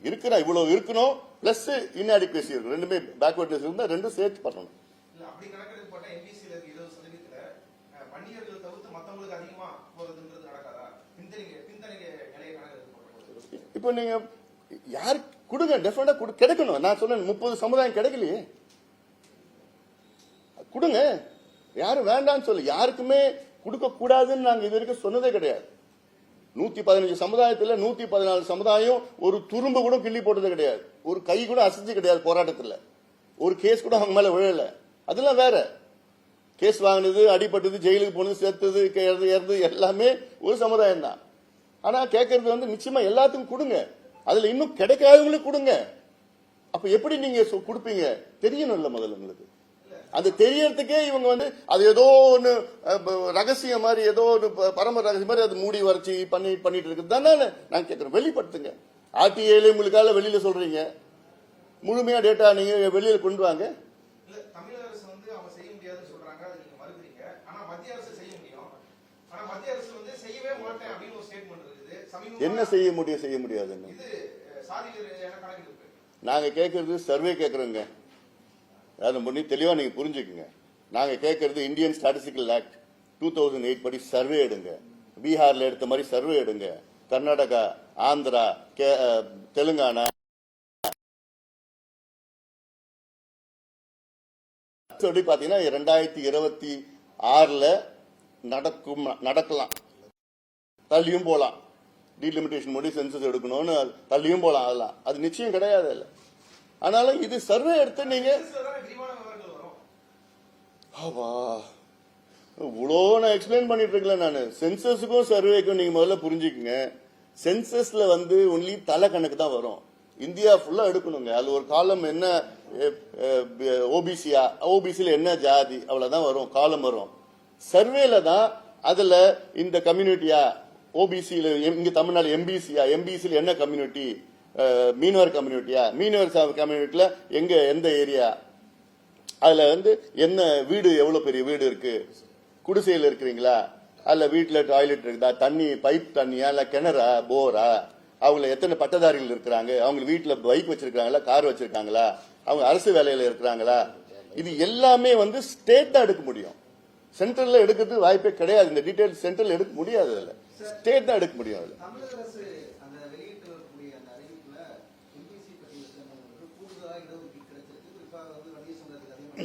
இருக்கிற இவ்வளவு இருக்கணும், பிளஸ் இன்அடிக்குவசி இருக்கு, ரெண்டுமே பேக்வர்ட்னஸ் இருந்தா ரெண்டும் சேர்த்து பண்ணணும். இப்போ நீங்க யாரு கொடுங்க, டெஃபினட்டா கிடைக்கணும். நான் சொன்னேன் 30 சமுதாயம் கிடைக்கலையே, கொடுங்க. யாரும் வேண்டாம்னு சொல்லு, யாருக்குமே கொடுக்க கூடாதுன்னு நாங்க இது வரைக்கும் சொன்னதே கிடையாது. 115 சமுதாயத்தில் 114 சமுதாயம் ஒரு துரும்பு கூட கிள்ளி போட்டது கிடையாது, ஒரு கை கூட அசைஞ்சு கிடையாது போராட்டத்தில். ஒரு கேஸ் கூட அவங்க மேல விழல. அதெல்லாம் வேற. கேஸ் வாங்கினது, அடிபட்டது, ஜெயிலுக்கு போனது, சேர்த்தது, இறந்து எல்லாமே ஒரு சமுதாயம் தான். ஆனா கேட்கறது வந்து நிச்சயமா எல்லாத்துக்கும் கொடுங்க. அதுல இன்னும் கிடைக்காதவங்களுக்கு கொடுங்க. அப்ப எப்படி நீங்க கொடுப்பீங்க தெரியணும்ல முதல்ல உங்களுக்கு. அது தெரியறதுக்கே இவங்க வந்து அது ஏதோ ஒண்ணு ரகசியம் மாதிரி, ஏதோ ஒன்று பரம ரகசியம் மாதிரி அது மூடி வரைச்சி பண்ணிட்டு இருக்குது தானே நான் கேட்கிறேன். வெளிப்படுத்துங்க. ஆர்டிஐல உங்களுக்காக வெளியில சொல்றீங்க, முழுமையா டேட்டா நீங்க வெளியில கொண்டு வாங்க. தமிழக அரசு வந்து அவங்க செய்ய முடியாதுன்னு சொல்றாங்க, அது நீங்க மறுக்கிறீங்க. ஆனா மத்திய அரசு செய்ய முடியும். ஆனா மத்திய அரசு வந்து செய்யவே மாட்டேன் அப்படின்னு ஒரு ஸ்டேட்மெண்ட் இருக்குது. என்ன செய்ய முடியாதுன்னு இது சாதி கணக்கு இருக்கு. நாங்க கேட்கறது சர்வே கேட்கறோங்க. அதை பண்ணி தெளிவா நீங்க புரிஞ்சுக்குங்க. நாங்க கேட்கறது இந்தியன் ஸ்டாட்டிஸ்டிக்கல் ஆக்ட் 2008 படி சர்வே எடுங்க. பீகார்ல எடுத்த மாதிரி சர்வே எடுங்க. கர்நாடகா, ஆந்திரா, தெலுங்கானா பாத்தீங்கன்னா 2026 நடக்கலாம். தள்ளியும் போலாம். டீலிமிட்டேஷன் முடி சென்சஸ் எடுக்கணும்னு தள்ளியும் போலாம். அதெல்லாம் அது நிச்சயம் கிடையாது. இல்ல ஆனாலும் இது சர்வே எடுத்து நீங்க இவ்வளோ நான் எக்ஸ்பிளைன் பண்ணிட்டு இருக்கல. நான் சென்சஸுக்கும் சர்வேக்கும் நீங்க முதல்ல புரிஞ்சுக்குங்க. சென்சஸ்ல வந்து ஒன்லி தலை கணக்கு தான் வரும். இந்தியா ஃபுல்லா எடுக்கணுங்க. அது ஒரு காலம் என்ன ஓபிசியா, ஓபிசில என்ன ஜாதி, அவ்வளவுதான் வரும், காலம் வரும். சர்வேல தான் அதுல இந்த கம்யூனிட்டியா, ஓபிசியில இங்க தமிழ்நாடு எம்பிசியா, எம்பிசியில என்ன கம்யூனிட்டி, மீனவர் கம்யூனிட்டியா, மீனவர் கம்யூனிட்டியில எங்க எந்த ஏரியா, அதுல வந்து என்ன வீடு, எவ்வளவு பெரிய வீடு இருக்கு, குடிசையில் இருக்கிறீங்களா, அல்ல வீட்டுல டாய்லெட் இருக்குதா, தண்ணி பைப் தண்ணியா, இல்ல கிணறா, போரா, அவங்க எத்தனை பட்டதாரிகள் இருக்கிறாங்க, அவங்க வீட்டுல பைக் வச்சிருக்காங்களா, கார் வச்சிருக்காங்களா, அவங்க அரசு வேலையில இருக்கிறாங்களா, இது எல்லாமே வந்து ஸ்டேட் தான் எடுக்க முடியும். சென்ட்ரல்ல எடுக்கிறது வாய்ப்பே கிடையாது. இந்த டீடைல் சென்ட்ரல் எடுக்க முடியாது. அதுல ஸ்டேட் தான் எடுக்க முடியும். அதுல தமிழக அரசு அந்த வெளியிட்டிருக்கக்கூடிய அந்த அறிவிப்புல எம்பிசி பட்டியலுக்கு கூடுதலா இடஒதுக்கீடு கிடைச்சிருக்கு. குறிப்பாக வந்து வணிக சமுதாயத்துக்கு அதிகமாக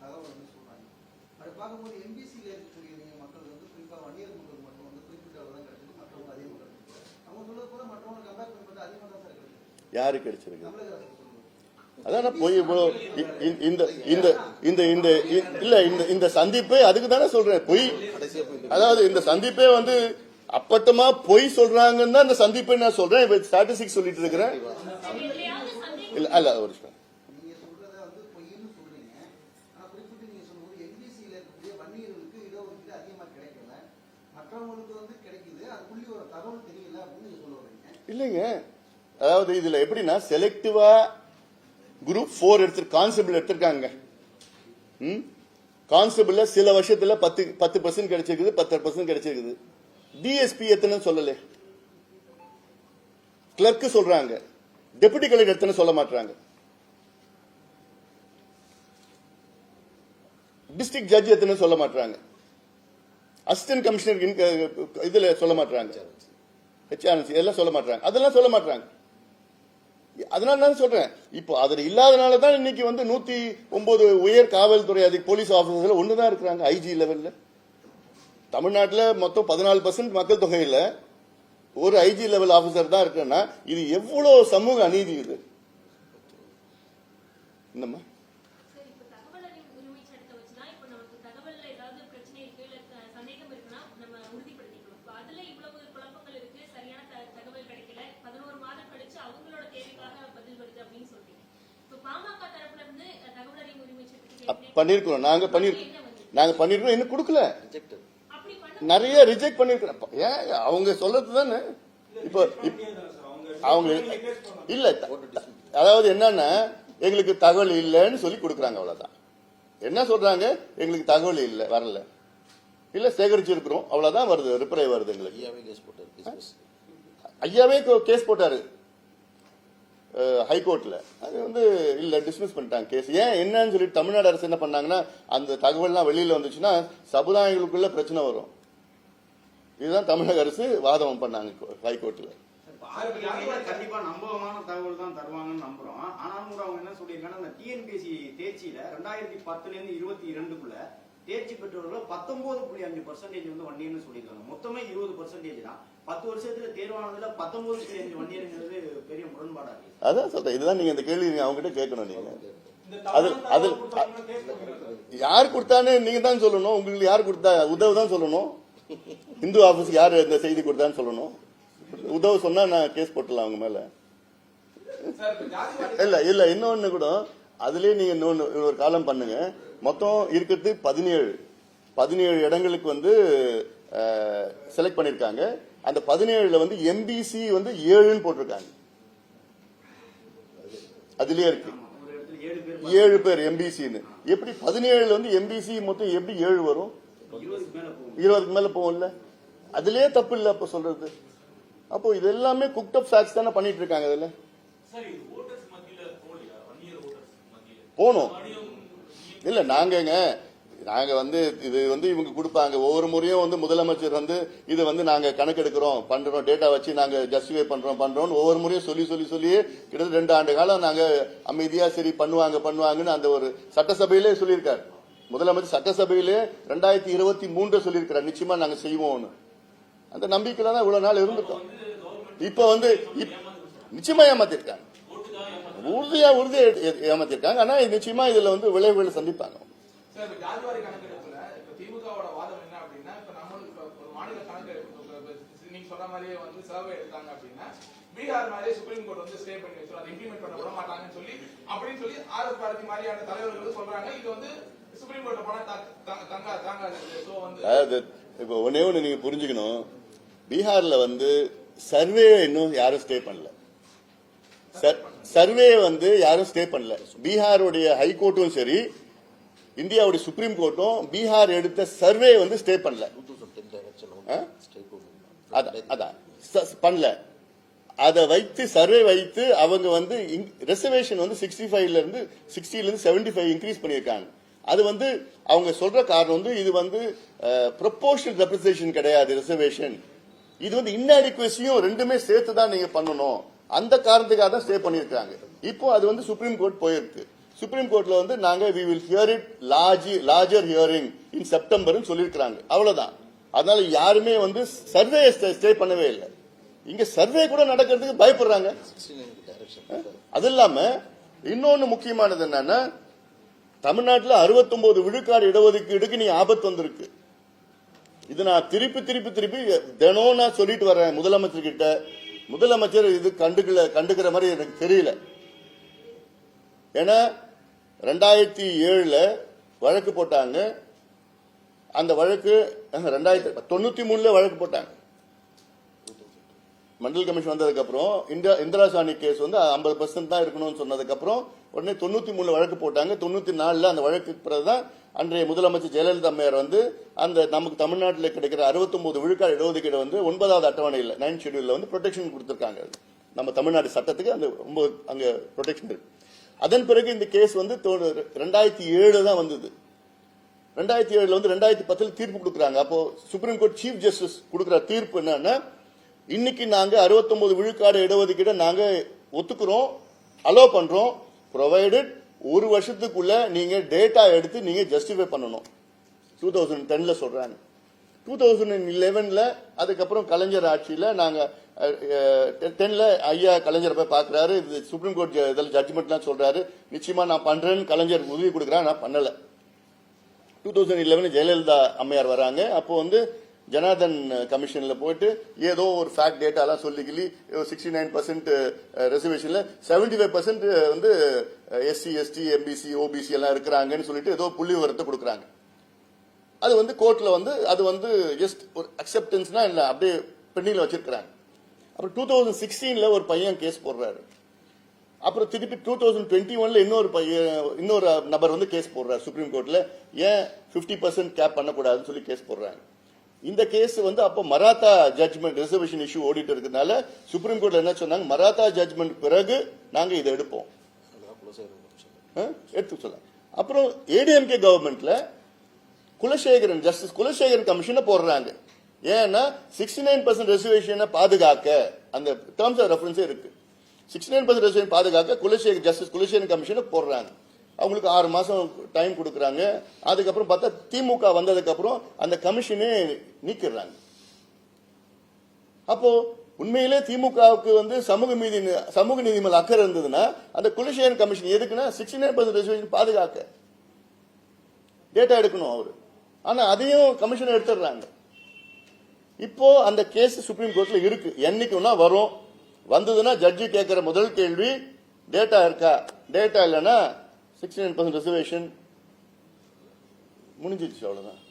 தகவல் வந்து சொல்றாங்க. அப்படி பார்க்கும்போது எம்பிசியில இருக்கக்கூடிய மக்கள் வந்து குறிப்பாக வன்னியர் மக்கள் மட்டும் வந்து குறிப்பிட்ட அளவு தான் கிடைச்சிருக்கு, மற்றவங்க அதே மக்கள். அவங்க சொல்றது கூட மற்றவங்க கம்பேர் பண்ணும்போது அதிகமாக தான் சார் கிடைச்சிருக்கு. யாரு கிடைச்சிருக்கு? தமிழக அரசு அதான் போய் இந்த சந்திப்பே அதுக்கு தானே சொல்றேன். பொய், அதாவது இந்த சந்திப்பே வந்து அப்பட்டமா பொய் சொல்றாங்கன்னு தான் இந்த சந்திப்பை நான் சொல்றேன். ஸ்டாட்டிஸ்டிக்ஸ் சொல்லிட்டு இருக்கிறேன். இல்ல ஒரு நீங்க சொல்றத வந்து பொய்ன்னு சொல்றீங்க. ஆனா குறிப்பிட்டு நீங்க சொல்லும்போது எம்பிசியில இருக்கக்கூடிய வன்னியர்களுக்கு இடஒதுக்கீடு அதிகமா கிடைக்கல, மற்றவங்களுக்கு வந்து கிடைக்குது, அது புள்ளி ஒரு தகவல் தெரியல அப்படின்னு நீங்க சொல்ல வரீங்க. இல்லைங்க, அதாவது இதுல எப்படின்னா செலக்டிவா குரூப் 4 கான்ஸ்டபிள் எடுத்திருக்காங்க. கான்ஸ்டபிள்ல சில வருஷத்துல 10% கிடைச்சிருக்குது, 10% கிடைச்சிருக்குது. டிஎஸ்பி எத்தனை சொல்லல, கிளர்க் சொல்றாங்க, டெபுட்டி கலெக்டர் எத்தனை சொல்ல மாட்டாங்க, டிஸ்ட்ரிக்ட் ஜட்ஜ் எத்தனை சொல்ல மாட்டாங்க, அசிஸ்டன்ட் கமிஷனர் இதுல சொல்ல மாட்டாங்க, HRC எல்லாம் சொல்ல மாட்டாங்க, அதெல்லாம் சொல்ல மாட்டாங்க. அதனால நான் சொல்றேன், இப்போ அதுல இல்லாதனாலதான் இன்னைக்கு வந்து 109 உயர் காவல்துறை போலீஸ் ஆபீசர்ல ஒண்ணுதான் இருக்கிறாங்க. ஐஜி லெவல்ல தமிழ்நாட்டில் மொத்தம் 14% மக்கள் தொகையில ஒரு ஐஜி லெவல் ஆபீசர் தான் இருக்குன்னா இது எவ்வளவு சமூக அநீதி. இது என்னம்மா பண்ணிருக்கோம், நாங்க பண்ணிருக்கோம், இன்னும் கொடுக்கல, நிறைய ரிஜெக்ட் பண்ணிருக்கோம். ஏன் அவங்க சொல்றது தானே. இப்போ அவங்க இல்ல, அதாவது என்னன்னா எங்களுக்கு தகவல் இல்லைன்னு சொல்லி கொடுக்குறாங்க, அவ்வளவுதான். என்ன சொல்றாங்க, எங்களுக்கு தகவல் இல்ல, வரல, இல்ல சேகரிச்சிருக்கிறோம், அவ்வளவுதான் வருது, ரிப்ளை வருது. எங்களுக்கு ஐயாவே கேஸ் போட்டாரு ஹைகோர்ட்ல. அது வந்து இல்ல, டிஸ்மிஸ் பண்ணிட்டாங்க கேஸ். ஏன் என்னன்னு சொல்லிட்டு தமிழ்நாடு அரசு என்ன பண்ணாங்கன்னா, அந்த தகவல்லாம் வெளியில வந்துச்சுன்னா சமுதாயங்களுக்குள்ள பிரச்சனை வரும். இதுதான் தமிழக அரசு வாதம் பண்ணாங்க ஹைகோர்ட்ல. கண்டிப்பா நம்பகமான தகவல் தான் தருவாங்கன்னு நம்புறோம். ஆனாலும் கூட அவங்க என்ன சொல்லியிருக்காங்கன்னா, அந்த டிஎன்பிஎஸ்சி தேர்ச்சியில 2010 இருந்து 22க்குள்ள தேர்ச்சி பெற்றவர்கள் 19.5% வந்து வன்னியர்னு சொல்லியிருக்காங்க. மொத்தமே 20% தான். 10 வருஷத்துல தேர்வானதுல 19.5 வன்னியர்ங்கிறது பெரிய முரண்பாடா இருக்கு. அதான் சொல்றேன், இதுதான் நீங்க இந்த கேள்வி அவங்க கிட்ட கேட்கணும். நீங்க அது அது யார் கொடுத்தான்னு நீங்க தான் சொல்லணும். உங்களுக்கு யார் கொடுத்தா? உத்தவ் தான் சொல்லணும். இந்து ஆபீஸ்க்கு யார் இந்த செய்தி கொடுத்தான்னு சொல்லணும். உத்தவ் சொன்னா நான் கேஸ் போட்டுலாம் அவங்க மேல. இல்ல இல்ல இன்னொன்னு கூட அதுலயே நீங்க இன்னொரு காலம் பண்ணுங்க. மொத்தம் இருக்கிறது 17 இடங்களுக்கு வந்து செலக்ட் பண்ணிருக்காங்க. அந்த 17ல வந்து எம்பிசி வந்து 7ன்னு போட்டிருக்காங்க. அதுலயே இருக்கு 7 பேர் எம்பிசின்னு. எப்படி 17ல வந்து எம்பிசி மொத்தம் எப்படி 7 வரும்? 20க்கு மேல போகும்ல. அதுலயே தப்பு இல்ல அப்ப சொல்றது. அப்போ இது எல்லாமே குக்ட் அப் ஃபேக்ட்ஸ் தானே பண்ணிட்டு இருக்காங்க. அதுல போனோம் இல்ல நாங்க வந்து இது வந்து இவங்க கொடுப்பாங்க. ஒவ்வொரு முறையும் வந்து முதலமைச்சர் வந்து இது வந்து நாங்க கணக்கெடுக்கிறோம் பண்றோம், டேட்டா வச்சு நாங்க ஜஸ்டிஃபை பண்றோம் ஒவ்வொரு முறையும் சொல்லியே கிட்டத்தட்ட 2 ஆண்டு காலம் நாங்க அமைதியா சரி பண்ணுவாங்கன்னு அந்த ஒரு சட்டசபையிலே சொல்லியிருக்காரு முதலமைச்சர். சட்டசபையிலே 2023 சொல்லியிருக்கிறார் நிச்சயமா நாங்க செய்வோம்னு. அந்த நம்பிக்கையில தான் இவ்வளவு நாள் இருந்துட்டோம். இப்ப வந்து நிச்சயமா ஏமாத்திருக்காங்க, உறுதியா ஏமாத்திருக்காங்க. ஆனா நிச்சயமா இதுல வந்து விளைவுகளை சந்திப்பாங்க. சார், இப்ப ஜாதிவாரி கணக்கெடுப்புல இப்ப திமுகவோட வாதம் என்ன அப்படின்னா, இப்ப நம்ம ஒரு மாநில கணக்கெடுப்பு நீங்க சொல்ற மாதிரியே வந்து சர்வே எடுத்தாங்க அப்படின்னா பீகார் மாதிரியே சுப்ரீம் கோர்ட் வந்து ஸ்டே பண்ணி வச்சிரும், அதை இம்ப்ளிமெண்ட் பண்ண விட மாட்டாங்கன்னு சொல்லி ஆர்எஸ் பாரதி மாதிரியான தலைவர்கள் சொல்றாங்க. இது வந்து சுப்ரீம் கோர்ட்ல போனா தாங்காது. சோ வந்து இப்ப ஒன்னே ஒண்ணு நீங்க புரிஞ்சுக்கணும். பீகார்ல வந்து சர்வே இன்னும் யாரும் ஸ்டே பண்ணல. சர்வே வந்து யாரும் ஸ்டே பண்ணல. பீகாருடைய ஹைகோர்ட்டும் சரி இந்தியாவுடைய சுப்ரீம் கோர்ட்டும் பீகார் எடுத்த சர்வே வந்து ஸ்டே பண்ணல. பண்ணல. அதை வைத்து சர்வே வைத்து அவங்க வந்து ரிசர்வேஷன் வந்து 65ல இருந்து 75 இன்க்ரீஸ் பண்ணியிருக்காங்க. அது வந்து அவங்க சொல்ற காரணம் வந்து இது வந்து ப்ரொபோர்ஷனல் ரெப்ரசன்டேஷன் கிடையாது ரிசர்வேஷன். இது வந்து இன்அடிக்வசியும் ரெண்டுமே சேர்த்து தான் நீங்க பண்ணணும். அந்த காரணத்துக்காக தான் ஸ்டே பண்ணிருக்காங்க. இப்போ அது வந்து சுப்ரீம் கோர்ட் போயிருக்கு. சுப்ரீம் கோர்ட்ல வந்து நாங்க we will hear it larger hearing in September சொல்லிருக்காங்க. அவ்வளவுதான். அதனால யாருமே வந்து சர்வே ஸ்டே பண்ணவே இல்லை. இங்க சர்வே கூட நடக்கிறதுக்கு பயப்படுறாங்க. அது இல்லாம இன்னொன்னு முக்கியமானது என்னன்னா தமிழ்நாட்டில் 69 விழுக்காடு இடஒதுக்கீடுக்கு நீ ஆபத்து வந்திருக்கு. இது நான் திருப்பி தினம் நான் சொல்லிட்டு வரேன் முதலமைச்சர் கிட்ட. முதலமைச்சர் இது கண்டுக்கிற மாதிரி எனக்கு தெரியல. ஏன்னா 2007ல வழக்கு போட்டாங்க. அந்த வழக்கு 1993ல வழக்கு போட்டாங்க. மண்டல் கமிஷன் வந்ததுக்கு அப்புறம் இந்திரா சாணி கேஸ் வந்து 50% தான் இருக்கணும்னு சொன்னதுக்கு அப்புறம் உடனே 93ல வழக்கு போட்டாங்க. 94ல அந்த வழக்குக்கு பிறகுதான் அன்றைய முதலமைச்சர் ஜெயலலிதா அம்மையார் வந்து அந்த நமக்கு தமிழ்நாட்டில் கிடைக்கிற 69 விழுக்காடு இடஒதுக்கீடு வந்து 9வது அட்டவணையில் 9th ஷெட்யூல்ல வந்து ப்ரொடெக்ஷன் கொடுத்திருக்காங்க. நம்ம தமிழ்நாடு சட்டத்துக்கு அந்த அங்க ப்ரொடெக்ஷன் இருக்கு. அதன் பிறகு இந்த கேஸ் வந்து 2007 தான் வந்தது. 2007ல வந்து 2010 தீர்ப்பு கொடுக்குறாங்க. அப்போ சுப்ரீம் கோர்ட் சீஃப் ஜஸ்டிஸ் கொடுக்குற தீர்ப்பு என்னன்னா இன்னைக்கு நாங்க 69 விழுக்காடு இடஒதுக்கீடு நாங்க ஒத்துக்கிறோம், அலோ பண்றோம், ப்ரொவைடட் 1 வருஷத்துக்குள்ள நீங்க டேட்டா எடுத்து நீங்க ஜஸ்டிஃபை பண்ணணும். 2010ல சொல்றாங்க. 2011ல அதுக்கப்புறம் கலைஞர் ஆட்சியில நாங்க 10ல ஐயா கலைஞர் போய் பாக்குறாரு. சுப்ரீம் கோர்ட் இதில் ஜட்ஜ்மெண்ட்லாம் சொல்றாரு, நிச்சயமா நான் பண்றேன்னு கலைஞர் உதவி கொடுக்குறான், நான் பண்ணல. 2011 ஜெயலலிதா அம்மையார் வராங்க. அப்போ வந்து ஜனார்தன் கமிஷன்ல போயிட்டு ஏதோ ஒரு ஃபேக்ட் டேட்டா எல்லாம் சொல்லிக்கிளி 69% ரிசர்வேஷன்ல 75% வந்து எஸ்சி எஸ்டி எம்பிசி ஓபிசி எல்லாம் இருக்கிறாங்கன்னு சொல்லிட்டு ஏதோ புள்ளி விவரத்தை கொடுக்குறாங்க. அது வந்து கோர்ட்ல வந்து அது வந்து ஜஸ்ட் ஒரு அக்செப்டன்ஸ்னா இல்ல அப்படியே பெண்டிங்ல வச்சிருக்காங்க. அப்புறம் 2016ல ஒரு பையன் கேஸ் போடுறாரு. அப்புறம் திருப்பி 2021ல இன்னொரு நபர் வந்து கேஸ் போடுறாரு சுப்ரீம் கோர்ட்ல. ஏன் 50% கேப் பண்ணக்கூடாதுன்னு சொல்லி கேஸ் போடுறாங்க. இந்த கேஸ் வந்து அப்ப மராத்தா ஜட்ஜ்மெண்ட் ரிசர்வேஷன் இஷ்யூ ஓடிட்டு இருக்கிறதுனால சுப்ரீம் கோர்ட்ல என்ன சொன்னாங்க, மராத்தா ஜட்ஜ்மெண்ட் பிறகு நாங்க இதை எடுப்போம் எடுத்து சொல்ல. அப்புறம் ஏடிஎம்கே கவர்மெண்ட்ல குலசேகரன் ஜஸ்டிஸ் குலசேகரன் கமிஷனை போடுறாங்க. ஏன்னா 69% ரிசர்வேஷனை பாதுகாக்க அந்த டேர்ம்ஸ் ஆஃப் ரெஃபரன்ஸே இருக்கு. 69% ரிசர்வேஷன் பாதுகாக்க ஜஸ்டிஸ் குலசேகரன் கமிஷனை போடுறாங்க. அவங்களுக்கு 6 மாசம் டைம் கொடுக்கறாங்க. அதுக்கப்புறம் பார்த்தா திமுக வந்ததுக்கு அப்புறம் அந்த கமிஷனே நீக்கிறாங்க. அப்போ உண்மையிலே திமுகவுக்கு வந்து சமூக நீதி மேல அக்கறை இருந்ததுன்னா அந்த குலசேகரன் கமிஷன் எதுக்குன்னா 69% ரிசர்வேஷன் பாதுகாக்க டேட்டா எடுக்கணும் அவரு. ஆனா அதையும் கமிஷன் எடுத்துடுறாங்க. இப்போ அந்த கேஸ் சுப்ரீம் கோர்ட்ல இருக்கு. என்னைக்குன்னா வரும். வந்ததுன்னா ஜட்ஜி கேட்கிற முதல் கேள்வி டேட்டா இருக்கா, டேட்டா இல்லைன்னா 69% ரிசர்வேஷன் முடிஞ்சிச்சு, அவ்வளவுதான்.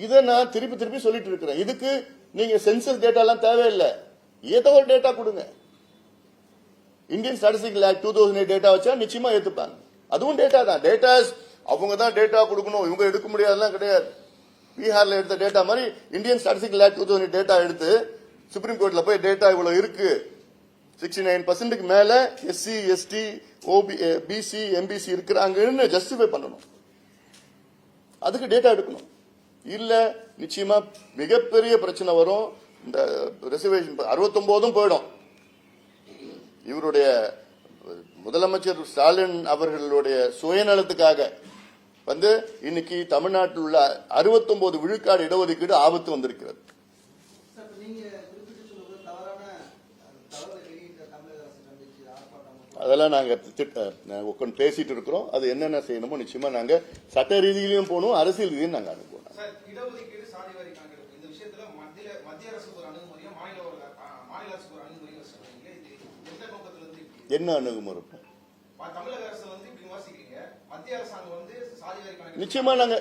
இதை நான் திருப்பி சொல்லிட்டு இருக்கிறேன். இதுக்கு நீங்க சென்சஸ் டேட்டா எல்லாம் தேவையில்லை, ஏதோ ஒரு டேட்டா கொடுங்க. இந்தியன் ஸ்டாட்டிஸ்டிக்கல் ஆக்ட் 2008 டேட்டா வச்சா நிச்சயமா ஏத்துப்பாங்க. அதுவும் டேட்டா தான். டேட்டாஸ் அவங்க தான் டேட்டா கொடுக்கணும், இவங்க எடுக்க முடியாதுலாம் கிடையாது. பீகார்ல எடுத்த டேட்டா மாதிரி இந்தியன் ஸ்டாட்டிஸ்டிக்கல் ஆக்ட் 2008 டேட்டா எடுத்து சுப்ரீம் கோர்ட்ல போய் டேட்டா இவ்வளவு இருக்கு, 69% மேல எஸ்சி எஸ்டி பிசி எம்பிசி இருக்கிறாங்கன்னு ஜஸ்டிஃபை பண்ணணும். அதுக்கு டேட்டா எடுக்கணும். இல்ல நிச்சயமா மிகப்பெரிய பிரச்சனை வரும். இந்த ரிசர்வேஷன் 69 போயிடும். இவருடைய முதலமைச்சர் ஸ்டாலின் அவர்களுடைய சுயநலத்துக்காக வந்து இன்னைக்கு தமிழ்நாட்டில் உள்ள 69 விழுக்காடு இடஒதுக்கீடு ஆபத்து வந்திருக்கிறது. சார், நீங்க குறிப்பிட்டு சொல்லும்போது தவறான தகவலை வெளியிட்ட தமிழக அரசு கண்டிச்சு ஆர்ப்பாட்டம் அதெல்லாம் நாங்க உட்கார்ந்து பேசிட்டு இருக்கிறோம். அது என்னென்ன செய்யணுமோ நிச்சயமா நாங்க சட்ட ரீதியிலையும் போகணும், அரசியல் ரீதியும் நாங்க அனுப்புவோம். சார், இடஒதுக்கீடு சாதிவாரி கணக்கெடுப்பு இந்த விஷயத்துல மத்திய அரசுக்கு ஒரு அணுகுமுறையும் மாநில அரசுக்கு ஒரு அணுகுமுறையும் சொல்றீங்க. இது எந்த நோக்கத்துல இருந்து என்ன அணுகுமுறை? தமிழக அரசு வந்து இப்படி விமர்சிக்கிறீங்க, மத்திய அரசாங்கம் வந்து சாதிவாரி கணக்கெடுப்பு நிச்சயமா நாங்க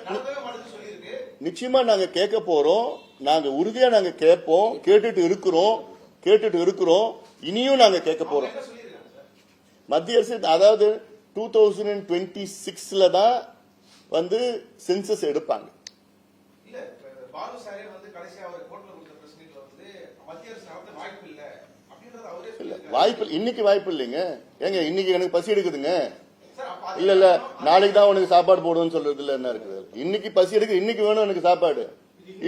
சொல்லியிருக்கு. நிச்சயமா நாங்க கேட்க போறோம். நாங்க உறுதியா நாங்க கேட்போம், கேட்டுட்டு இருக்கிறோம். இனியும் நாங்க கேட்க போறோம். என்ன சொல்லியிருக்காங்க சார்? மத்திய அரசு அதாவது 2026ல தான் வந்து சென்சஸ் எடுப்பாங்க. இல்ல, பாலு சாரே வந்து கடைசியா அவர் கோர்ட்ல கொடுத்த பிரஸ் மீட்ல வந்து மத்திய அரசு நடத்த வாய்ப்பு இல்ல அப்படின்றது அவரே சொல்லியிருக்காரு. வாய்ப்பு இன்னைக்கு வாய்ப்பு இல்லைங்க. ஏங்க இன்னைக்கு எனக்கு பசி எடுக்குதுங்க. சார், அப்ப இல்ல நாளைக்கு தான் உனக்கு சாப்பாடு போடுன்னு சொல்றது இல்ல. என்ன இருக்குது? இன்னைக்கு பசி எடுக்கு, இன்னைக்கு வேணும் எனக்கு சாப்பாடு.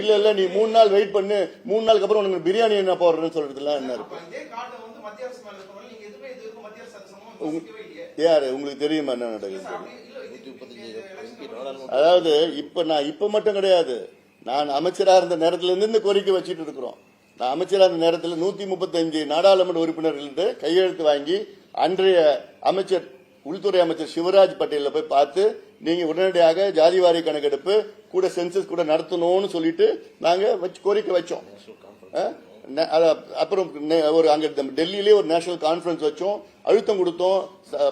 இல்ல நீ 3 நாள் வெயிட் பண்ணு, 3 நாளுக்கு அப்புறம் உனக்கு பிரியாணி என்ன போடுறேன்னு சொல்றது இல்ல. என்ன இருக்கு? இதே காரணம் வந்து மத்திய அரசு மேல இருக்கறனால நீங்க எதுவுமே இது வரைக்கும் மத்திய அரசு அது சம்பந்தமா யோசிக்கவே இல்லையே. யாரு உங்களுக்கு தெரியுமா என்ன நடக்குது? இல்ல, அதாவது இப்ப மட்டும் கிடையாது. நான் அமைச்சரா இருந்த நேரத்துல இருந்து இந்த கோரிக்கை வச்சிட்டு இருக்கிறோம். நான் அமைச்சரா இருந்த நேரத்தில் 135 நாடாளுமன்ற உறுப்பினர்கள்ட்ட கையெழுத்து வாங்கி அன்றைய அமைச்சர் உள்துறை அமைச்சர் சிவராஜ் பட்டேல போய் பார்த்து நீங்க உடனடியாக ஜாதிவாரி கணக்கெடுப்பு கூட சென்சஸ் கூட நடத்தணும்னு சொல்லிட்டு நாங்க கோரிக்கை வச்சோம். அப்புறம் ஒரு அங்க டெல்லியிலே ஒரு நேஷனல் கான்பரன்ஸ் வச்சோம், அழுத்தம் கொடுத்தோம்.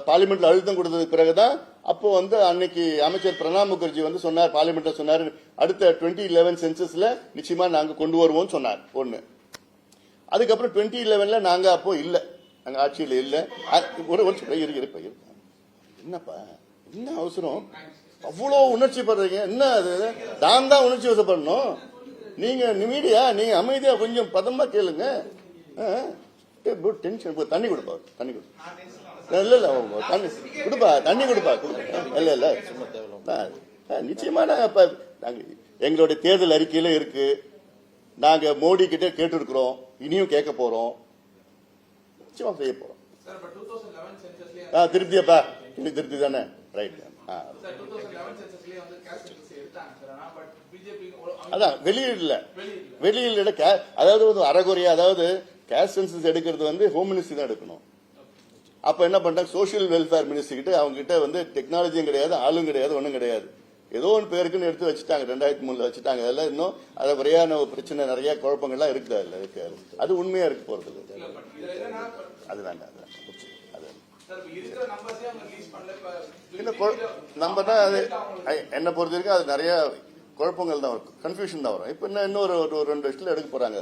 பார்லிமெண்ட்ல அழுத்தம் கொடுத்ததுக்கு பிறகுதான் அப்போ வந்து அன்னைக்கு அமைச்சர் பிரணாப் முகர்ஜி வந்து சொன்னார், பார்லிமெண்ட்ல சொன்னார், அடுத்த 2011 சென்சஸ்ல நிச்சயமா நாங்க கொண்டு வருவோம் சொன்னார். ஒண்ணு. அதுக்கப்புறம் 2011ல நாங்க அப்போ இல்ல, நாங்க ஆட்சியில் இல்ல. என்னப்பா என்ன அவசரம்? அவ்வளவு உணர்ச்சி படுறீங்க என்ன? அது நான் தான் உணர்ச்சி வசப்படணும். நீங்க மீடியா நீங்க அமைதியா கொஞ்சம் பதமா கேளுங்க. டென்ஷன். தண்ணி கொடுப்பா, தண்ணி கொடு. இல்ல தண்ணி கொடுப்பா, தண்ணி கொடுப்பா. இல்ல நிச்சயமா நாங்க எங்களுடைய தேர்தல் அறிக்கையில இருக்கு. நாங்க மோடி கிட்ட கேட்டு இருக்கிறோம், இனியும் கேட்க போறோம், நிச்சயமா செய்ய போறோம். திருப்தியாப்பா? இன்னைக்கு திருப்தி தானே? ரைட். அதான் வெளியில அதாவது அறகுறையா, அதாவது கேஸ்ட் சென்சஸ் எடுக்கிறது வந்து ஹோம் மினிஸ்ட்ரி தான் எடுக்கணும். அப்ப என்ன பண்றாங்க, சோசியல் வெல்ஃபேர் மினிஸ்ட்ரி கிட்ட அவங்க கிட்ட வந்து டெக்னாலஜியும் கிடையாது, ஆளும் கிடையாது, ஒன்னும் கிடையாது. ஏதோ ஒன்று பேருக்குன்னு எடுத்து வச்சுட்டாங்க. 2003 வச்சுட்டாங்க. அதெல்லாம் இன்னும் அதை வரையான பிரச்சனை, நிறைய குழப்பங்கள்லாம் இருக்குது. அதுல இருக்காது. அது உண்மையா இருக்கு போறது இல்லை. அது வேண்டாம். நம்ம தான் அது என்ன பொறுத்த வரைக்கும் அது நிறைய குழப்பங்கள் தான் வரும், கன்ஃபியூஷன் தான் வரும். இப்ப இன்னொரு 2 வருஷத்துல எடுக்க போறாங்க.